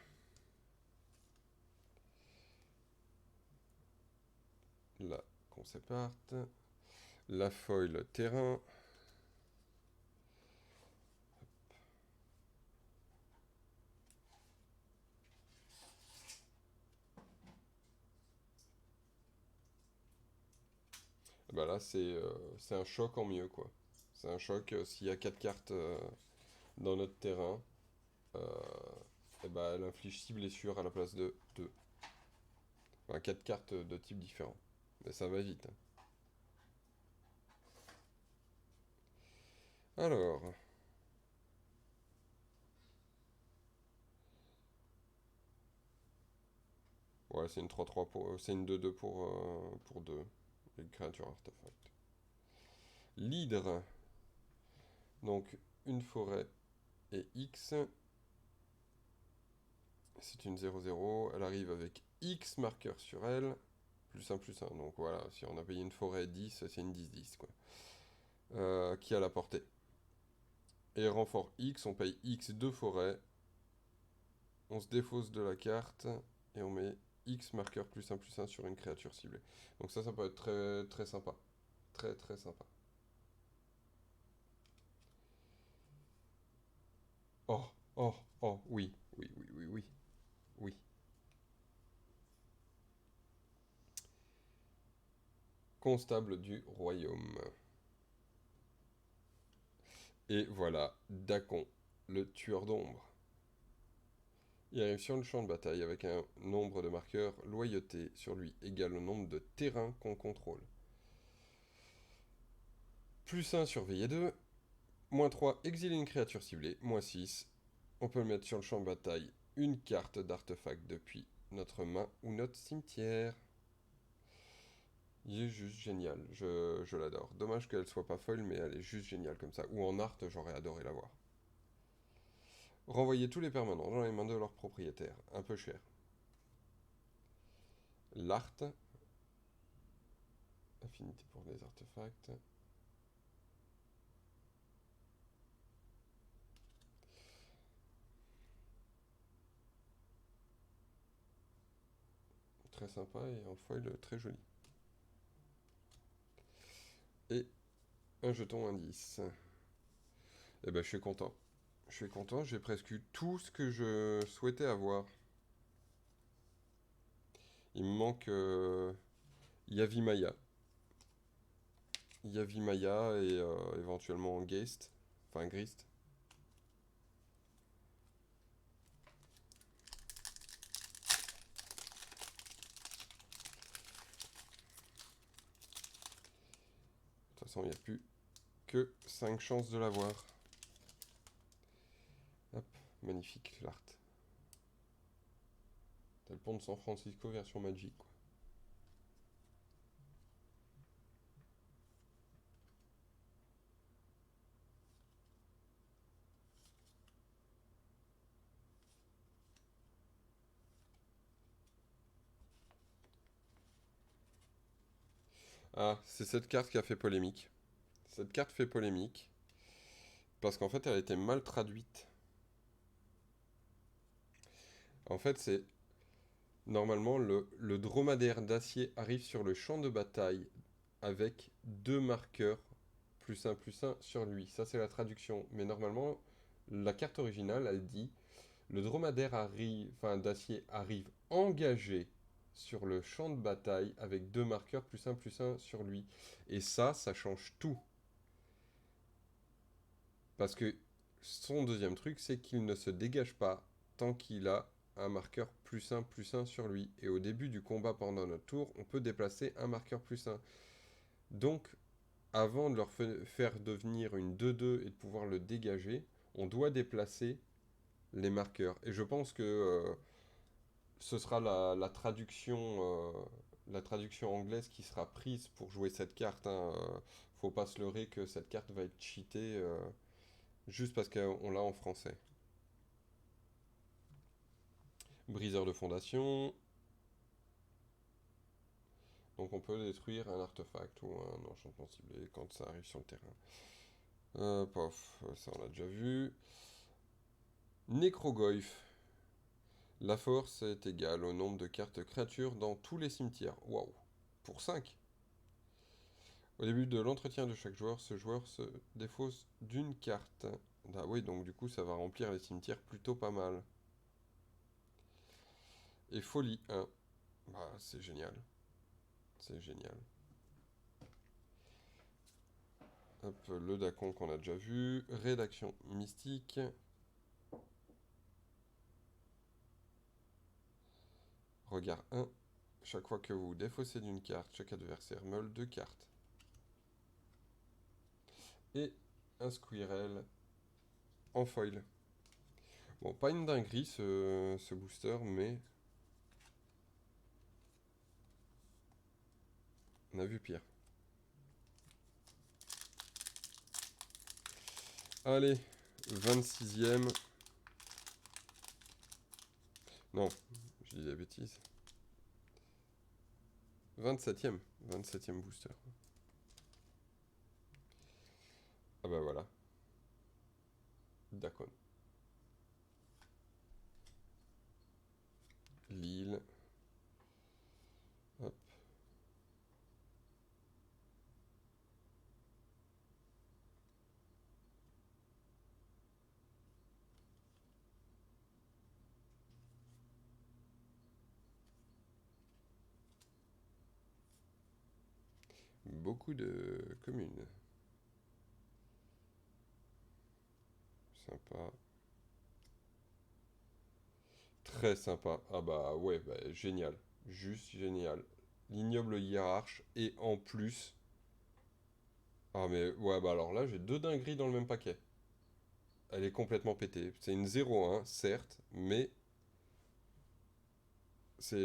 La concept art. La foil terrain. Bah là, c'est un choc en mieux, quoi. C'est un choc s'il y a 4 cartes dans notre terrain. Et bah, elle inflige 6 blessures à la place de 2. Enfin, 4 cartes de type différent. Mais ça va vite, hein. Alors, ouais, c'est une 3-3 pour. C'est une 2-2 pour 2. Les créatures artefacts. L'hydre. Donc, une forêt et X. C'est une 0-0. Elle arrive avec X marqueurs sur elle. Plus un. Donc voilà, si on a payé une forêt 10, c'est une 10-10, quoi. Qui a la portée. Et renfort X, on paye X de forêt. On se défausse de la carte. Et on met X marqueur plus un sur une créature ciblée. Donc ça peut être très, très sympa. Très, très sympa. Oh, oh, oh, oui, oui, oui, oui, oui, oui. Constable du royaume. Et voilà, Dacon, le tueur d'ombre. Il arrive sur le champ de bataille avec un nombre de marqueurs loyauté sur lui égal au nombre de terrains qu'on contrôle. Plus 1 sur VE2, -3 exiler une créature ciblée, -6. On peut le mettre sur le champ de bataille une carte d'artefact depuis notre main ou notre cimetière. Il est juste génial, je l'adore. Dommage qu'elle soit pas folle, mais elle est juste géniale comme ça. Ou en art, j'aurais adoré la voir. Renvoyer tous les permanents dans les mains de leurs propriétaires, un peu cher. L'art, affinité pour les artefacts. Très sympa et en foil très joli. Et un jeton indice. Et ben je suis content. Je suis content, j'ai presque eu tout ce que je souhaitais avoir. Il me manque Yavimaya. Yavimaya et éventuellement Geist. Enfin Grist. De toute façon, il n'y a plus que 5 chances de l'avoir. Hop, magnifique l'art. T'as le pont de San Francisco version Magic, quoi. Ah, c'est cette carte qui a fait polémique. Cette carte fait polémique parce qu'en fait, elle a été mal traduite. En fait, c'est Normalement, le dromadaire d'acier arrive sur le champ de bataille avec deux marqueurs plus un sur lui. Ça, c'est la traduction. Mais normalement, la carte originale, elle dit le dromadaire arrive, enfin, d'acier arrive engagé sur le champ de bataille avec deux marqueurs plus un sur lui. Et ça change tout. Parce que son deuxième truc, c'est qu'il ne se dégage pas tant qu'il a un marqueur plus un sur lui. Et au début du combat pendant notre tour, on peut déplacer un marqueur plus un. Donc, avant de leur faire devenir une 2-2 et de pouvoir le dégager, on doit déplacer les marqueurs. Et je pense que ce sera la traduction anglaise qui sera prise pour jouer cette carte. Hein. Faut pas se leurrer que cette carte va être cheatée juste parce qu'on l'a en français. Briseur de fondation. Donc on peut détruire un artefact ou un enchantement ciblé quand ça arrive sur le terrain. Pof, ça on l'a déjà vu. Nécrogoyf. La force est égale au nombre de cartes créatures dans tous les cimetières. Waouh. Pour 5. Au début de l'entretien de chaque joueur, ce joueur se défausse d'une carte. Ah oui, donc du coup ça va remplir les cimetières plutôt pas mal. Et folie 1. Bah c'est génial. C'est génial. Hop, le Dacon qu'on a déjà vu. Rédaction mystique. Regard 1. Chaque fois que vous défaussez d'une carte, chaque adversaire meule 2 cartes. Et un Squirrel en foil. Bon, pas une dinguerie ce booster, mais on a vu pire. Allez, 26e. Non, je dis des bêtises. 27e. 27e booster. Ah bah voilà. D'accord. Lille. Hop. Beaucoup de communes. Sympa. Très sympa. Ah bah ouais, bah, génial. Juste génial. L'ignoble hiérarche. Et en plus... Ah mais ouais, bah alors là, j'ai deux dingueries dans le même paquet. Elle est complètement pétée. C'est une 0-1, certes, mais ça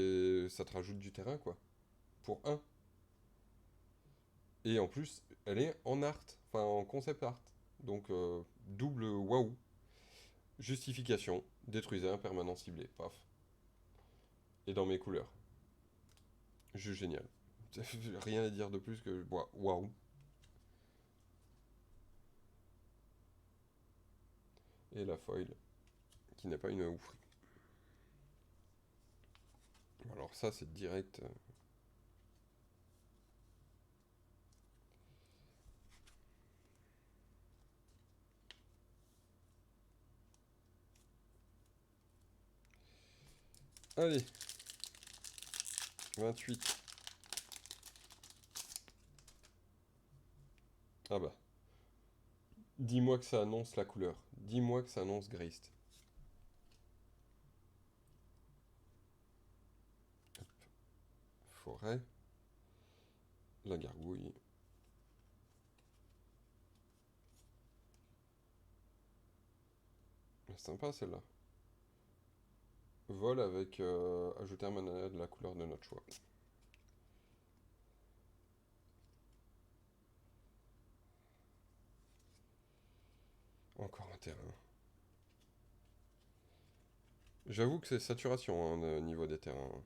te rajoute du terrain, quoi. Pour un. Et en plus, elle est en art, enfin en concept art. Donc, double waouh. Justification, détruisez un permanent ciblé, paf. Et dans mes couleurs. Juste génial. Rien à dire de plus que waouh. Et la foil, qui n'est pas une ouf. Alors ça, c'est direct. Allez, 28. Ah bah. Dis-moi que ça annonce la couleur. Dis-moi que ça annonce Grist. Forêt. La gargouille. Sympa celle-là. Vol avec ajouter un mana de la couleur de notre choix. Encore un terrain. J'avoue que c'est saturation hein, au niveau des terrains.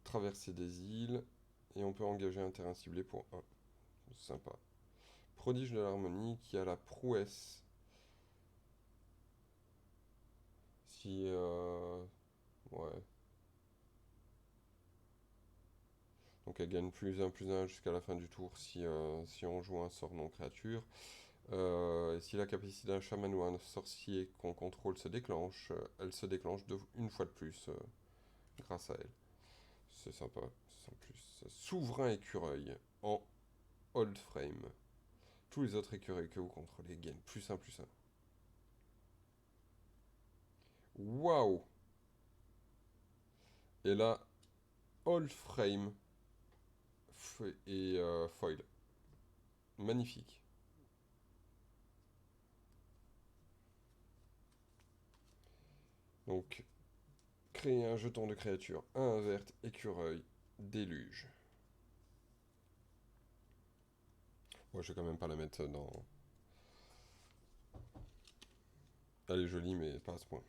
Traverser des îles. Et on peut engager un terrain ciblé pour 1. Sympa. Prodige de l'harmonie qui a la prouesse. Si... ouais. Donc elle gagne plus un jusqu'à la fin du tour si on joue un sort non créature. Et si la capacité d'un chaman ou un sorcier qu'on contrôle se déclenche, elle se déclenche une fois de plus grâce à elle. C'est sympa, c'est en plus. Souverain écureuil en Old Frame. Tous les autres écureuils que vous contrôlez gagnent plus un. Waouh! Et là, Old Frame et Foil. Magnifique. Donc, créer un jeton de créature 1 verte, écureuil, déluge. Moi, je vais quand même pas la mettre dans... Elle est jolie, mais pas à ce point.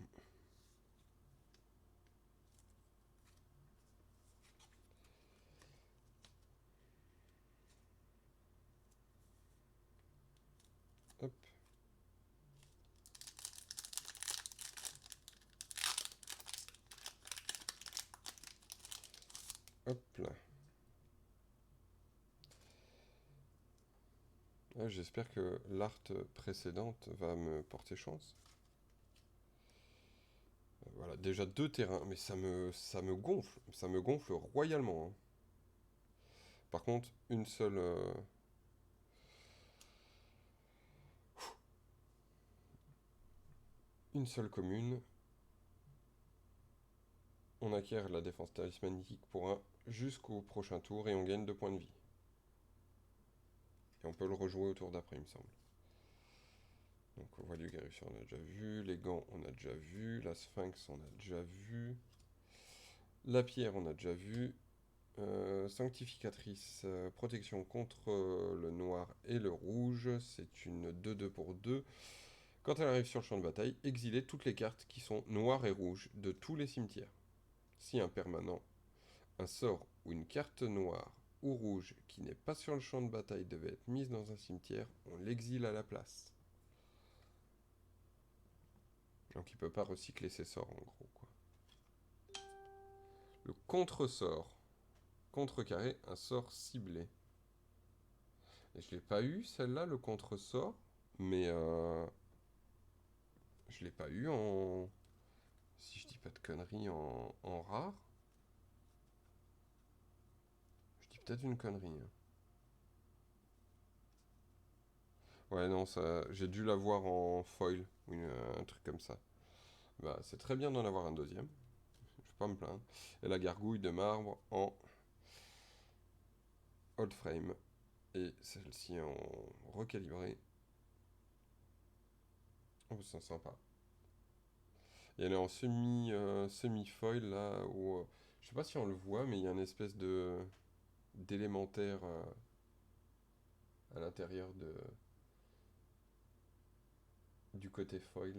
Hop. Hop là. Ah, j'espère que l'art précédente va me porter chance. Voilà, déjà 2 terrains, mais ça me gonfle royalement, hein. Par contre, une seule commune, on acquiert la défense talismanique pour un jusqu'au prochain tour et on gagne 2 points de vie. Et on peut le rejouer au tour d'après, il me semble. Donc, voile du guérisseur, on a déjà vu. Les gants, on a déjà vu. La sphinx, on a déjà vu. La pierre, on a déjà vu. Sanctificatrice, protection contre le noir et le rouge. C'est une 2-2 pour 2. Quand elle arrive sur le champ de bataille, exilez toutes les cartes qui sont noires et rouges de tous les cimetières. Si un permanent, un sort ou une carte noire ou rouge qui n'est pas sur le champ de bataille devait être mise dans un cimetière, on l'exile à la place. Donc il peut pas recycler ses sorts en gros, quoi. Le contre-sort. Contrecarré, un sort ciblé. Et je l'ai pas eu celle-là, le contre-sort, mais je l'ai pas eu en... Si je dis pas de conneries, en rare. Je dis peut-être une connerie, hein. Ouais, non, ça, j'ai dû l'avoir en foil, ou un truc comme ça. Bah, c'est très bien d'en avoir un deuxième. Je vais pas me plaindre. Et la gargouille de marbre en old frame. Et celle-ci en recalibré. Oh, c'est sympa. Et elle est en semi-foil là, où je sais pas si on le voit, mais il y a une espèce de d'élémentaire à l'intérieur du côté foil,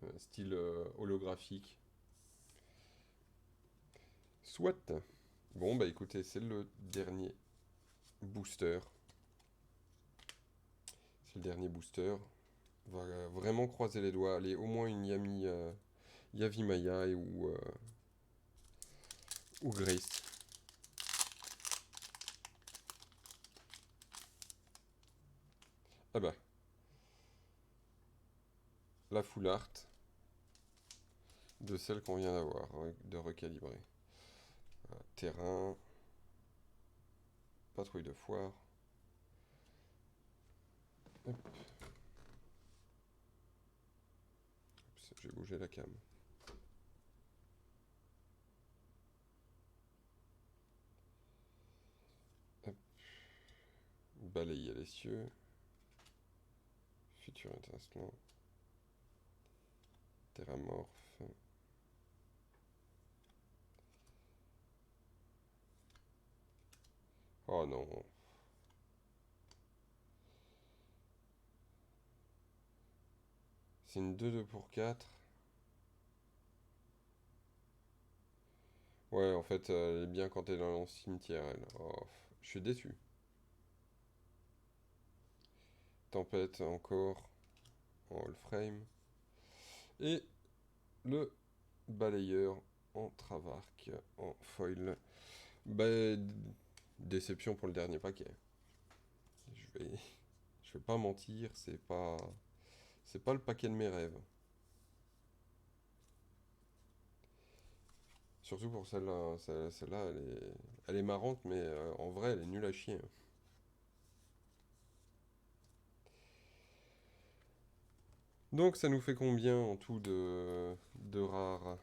là. Style holographique. Soit. Bon, bah écoutez, c'est le dernier booster. C'est le dernier booster. On va vraiment croiser les doigts. Allez, au moins une Yavimaya ou Grace. Ah bah, la full art de celle qu'on vient d'avoir, de recalibrer. Terrain, patrouille de foire. Hop, j'ai bougé la cam. Hop, balayer les cieux. Futur étincelant. Terramorphe. Oh non. C'est une 2-2 pour 4. Ouais, en fait, elle est bien quand elle est dans le cimetière, elle. Oh, je suis déçu. Tempête encore en all frame. Et le balayeur en Travark en foil. Bah, déception pour le dernier paquet. Je vais, je vais pas mentir, c'est pas le paquet de mes rêves. Surtout pour celle-là. Celle-là, elle est marrante, mais en vrai, elle est nulle à chier. Donc, ça nous fait combien en tout de rares?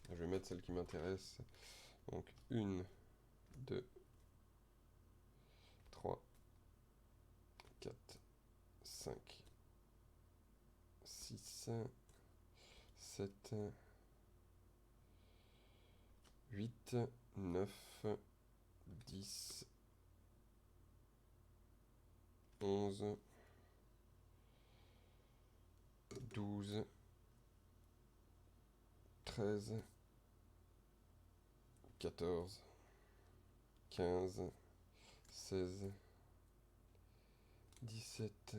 Je vais mettre celle qui m'intéresse. Donc, 1, 2, 3, 4, 5, 6, 7, 8, 9, 10, 11, 12, 13, 14, 15, 16, 17,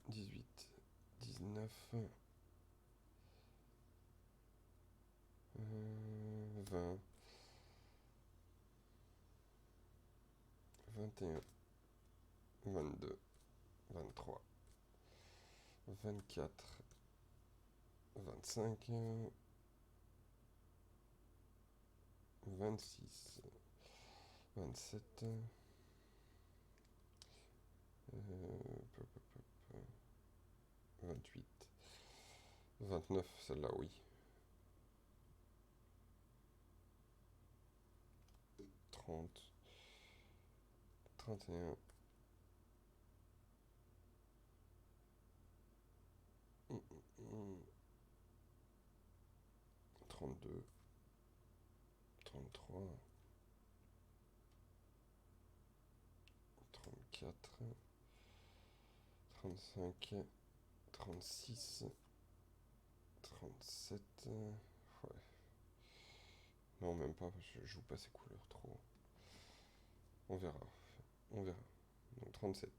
18, 19, 20, 21, 22, 23, 24, 25, 26, 27, 28, 29, celle-là, oui. 30, 31, 32, 33, 34, 35, 36, 37. Ouais. Non, même pas, je joue pas ces couleurs trop. On verra. On verra. Donc 37.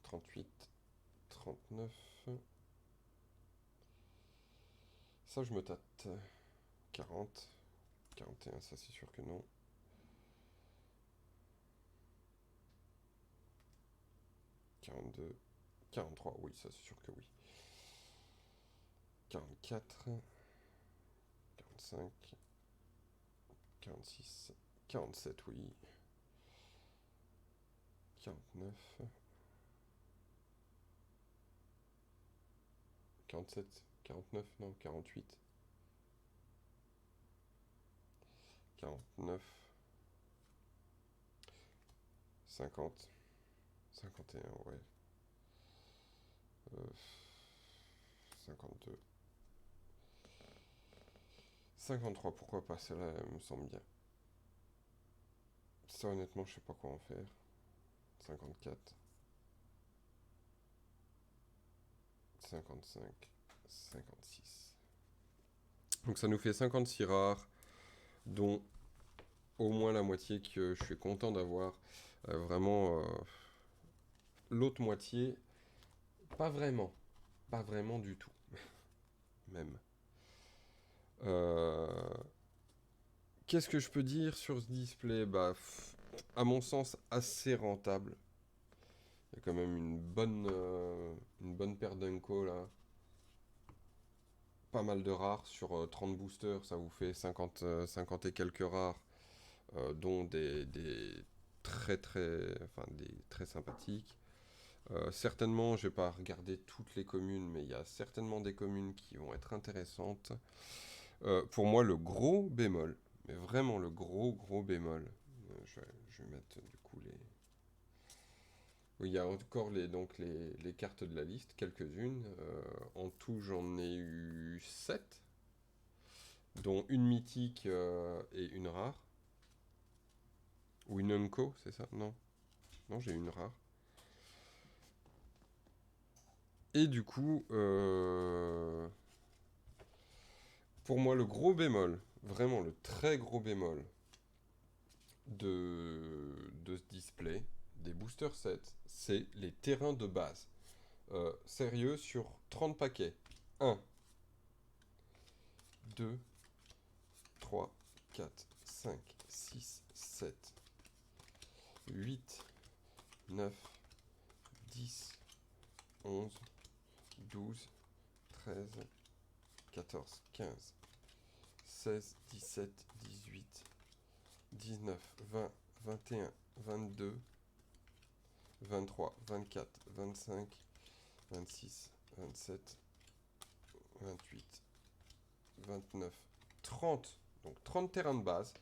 38. 39. Ça, je me tâte. 40. 41, ça c'est sûr que non. 42. 43, oui, ça c'est sûr que oui. 44. 45. 46. 47, oui. 49. 47. 49, non, 48. 49. 50. 51, ouais. 52. 53, pourquoi pas, celle-là, elle me semble bien. Ça, honnêtement, je sais pas quoi en faire. 54. 55. 56. Donc ça nous fait 56 rares, dont au moins la moitié que je suis content d'avoir. Vraiment, l'autre moitié, pas vraiment. Pas vraiment du tout, même. Euh, Qu'est-ce que je peux dire sur ce display? Bah, à mon sens, assez rentable. Il y a quand même une bonne paire d'Unco là. Pas mal de rares sur 30 boosters, ça vous fait 50, 50 et quelques rares, dont des très sympathiques. Certainement, je vais pas regarder toutes les communes, mais il y a certainement des communes qui vont être intéressantes. Pour moi, le gros bémol, mais vraiment le gros bémol, je vais mettre du coup les. Oui, il y a encore les cartes de la liste, quelques-unes. En tout, j'en ai eu 7, dont une mythique et une rare. Ou une unco, c'est ça? Non. Non, j'ai une rare. Et du coup, pour moi, le gros bémol, vraiment le très gros bémol de ce display, des booster sets, c'est les terrains de base. Sérieux, sur 30 paquets. 1, 2, 3, 4, 5, 6, 7, 8, 9, 10, 11, 12, 13, 14, 15, 16, 17, 18, 19, 20, 21, 22, 23, 24, 25, 26, 27, 28, 29, 30. Donc 30 terrains de base.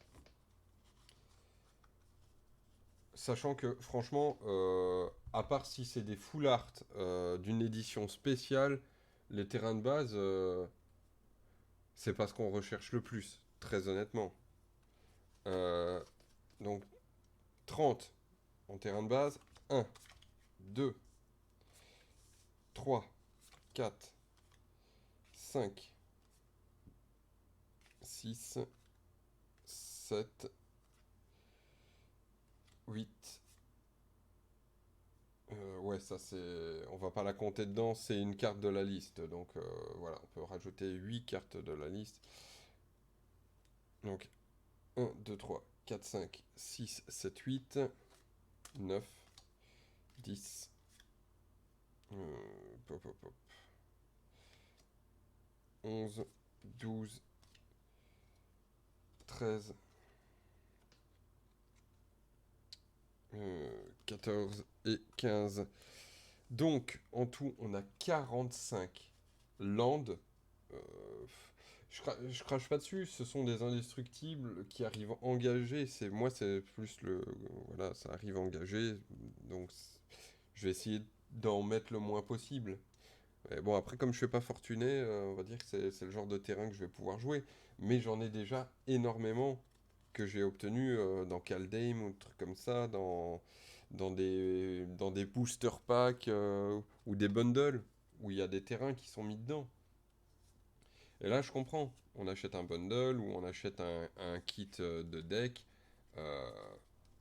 Sachant que franchement, à part si c'est des full art d'une édition spéciale, les terrains de base, c'est pas ce qu'on recherche le plus, très honnêtement. Euh, donc 30 en terrain de base. 1, 2, 3, 4, 5, 6, 7, 8. Ouais, ça c'est. On va pas la compter dedans, c'est une carte de la liste. Donc voilà, on peut rajouter 8 cartes de la liste. Donc 1, 2, 3, 4, 5, 6, 7, 8, 9, 10, pop, pop, pop, 11, 12, 13, 14 et 15. Donc, en tout, on a 45 landes. Euh, je crache pas dessus, ce sont des indestructibles qui arrivent engagés. C'est plus le. Voilà, ça arrive engagé. Donc, je vais essayer d'en mettre le moins possible. Et bon, après, comme je suis pas fortuné, on va dire que c'est le genre de terrain que je vais pouvoir jouer. Mais j'en ai déjà énormément que j'ai obtenu dans Kaldheim ou des trucs comme ça, dans des booster packs ou des bundles où il y a des terrains qui sont mis dedans. Et là, je comprends. On achète un bundle ou on achète un kit de deck, euh,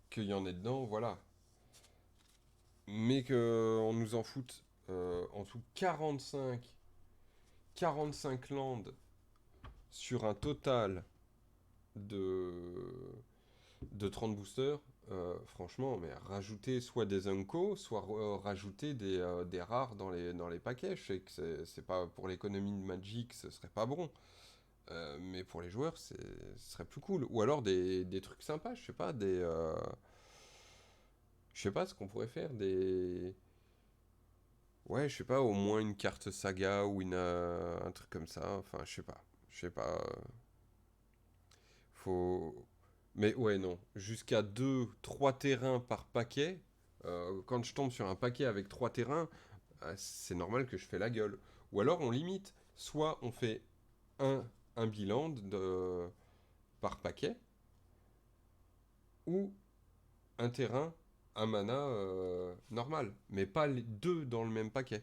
qu'il y en ait dedans, voilà. Mais qu'on nous en foute en tout 45 landes sur un total de, de 30 boosters, franchement, mais rajouter soit des Unco, soit rajouter des rares dans les paquets. Je sais que c'est pas pour l'économie de Magic, ce serait pas bon. Mais pour les joueurs, ce serait plus cool. Ou alors des trucs sympas, je sais pas, je sais pas ce qu'on pourrait faire, ouais, je sais pas, au moins une carte saga ou un truc comme ça. Enfin, je sais pas. Je sais pas. Faut. Mais ouais, non. Jusqu'à 2 3 terrains par paquet. Quand je tombe sur un paquet avec 3 terrains, c'est normal que je fais la gueule. Ou alors on limite. Soit on fait un, un bilan par paquet, ou un terrain, un mana normal. Mais pas les deux dans le même paquet.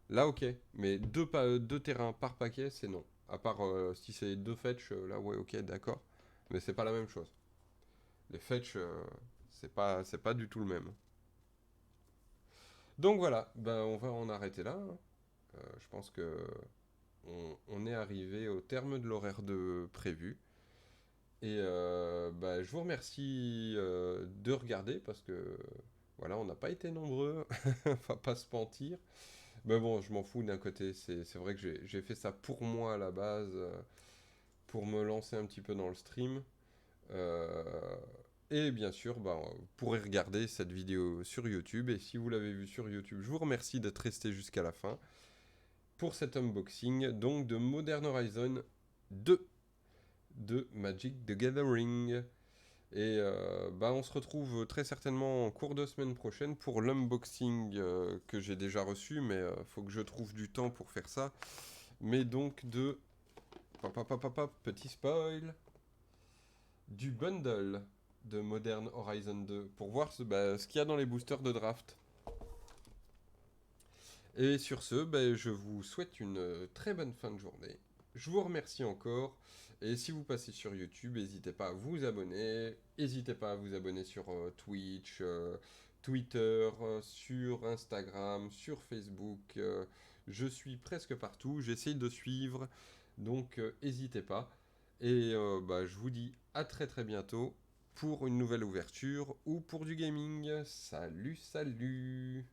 Là, ok. Mais deux terrains par paquet, c'est non. À part si c'est deux fetch, là, ouais, ok, d'accord. Mais c'est pas la même chose. Les fetch, c'est pas du tout le même. Donc voilà, ben on va en arrêter là, hein. Je pense que on est arrivé au terme de l'horaire de prévu. Et bah, je vous remercie de regarder parce que voilà, on n'a pas été nombreux, on va pas se mentir. Mais bon, je m'en fous d'un côté, c'est vrai que j'ai fait ça pour moi à la base, pour me lancer un petit peu dans le stream. Euh, et bien sûr, bah, vous pourrez regarder cette vidéo sur YouTube. Et si vous l'avez vue sur YouTube, je vous remercie d'être resté jusqu'à la fin pour cet unboxing donc de Modern Horizon 2 de Magic the Gathering. Et bah, on se retrouve très certainement en cours de semaine prochaine pour l'unboxing que j'ai déjà reçu, mais faut que je trouve du temps pour faire ça. Mais donc de... petit spoil, du bundle de Modern Horizon 2 pour voir bah, ce qu'il y a dans les boosters de draft. Et sur ce, bah, je vous souhaite une très bonne fin de journée. Je vous remercie encore. Et si vous passez sur YouTube, n'hésitez pas à vous abonner. N'hésitez pas à vous abonner sur Twitch, Twitter, sur Instagram, sur Facebook. Je suis presque partout. J'essaye de suivre. Donc, n'hésitez pas. Et bah, je vous dis à très très bientôt pour une nouvelle ouverture ou pour du gaming. Salut, salut!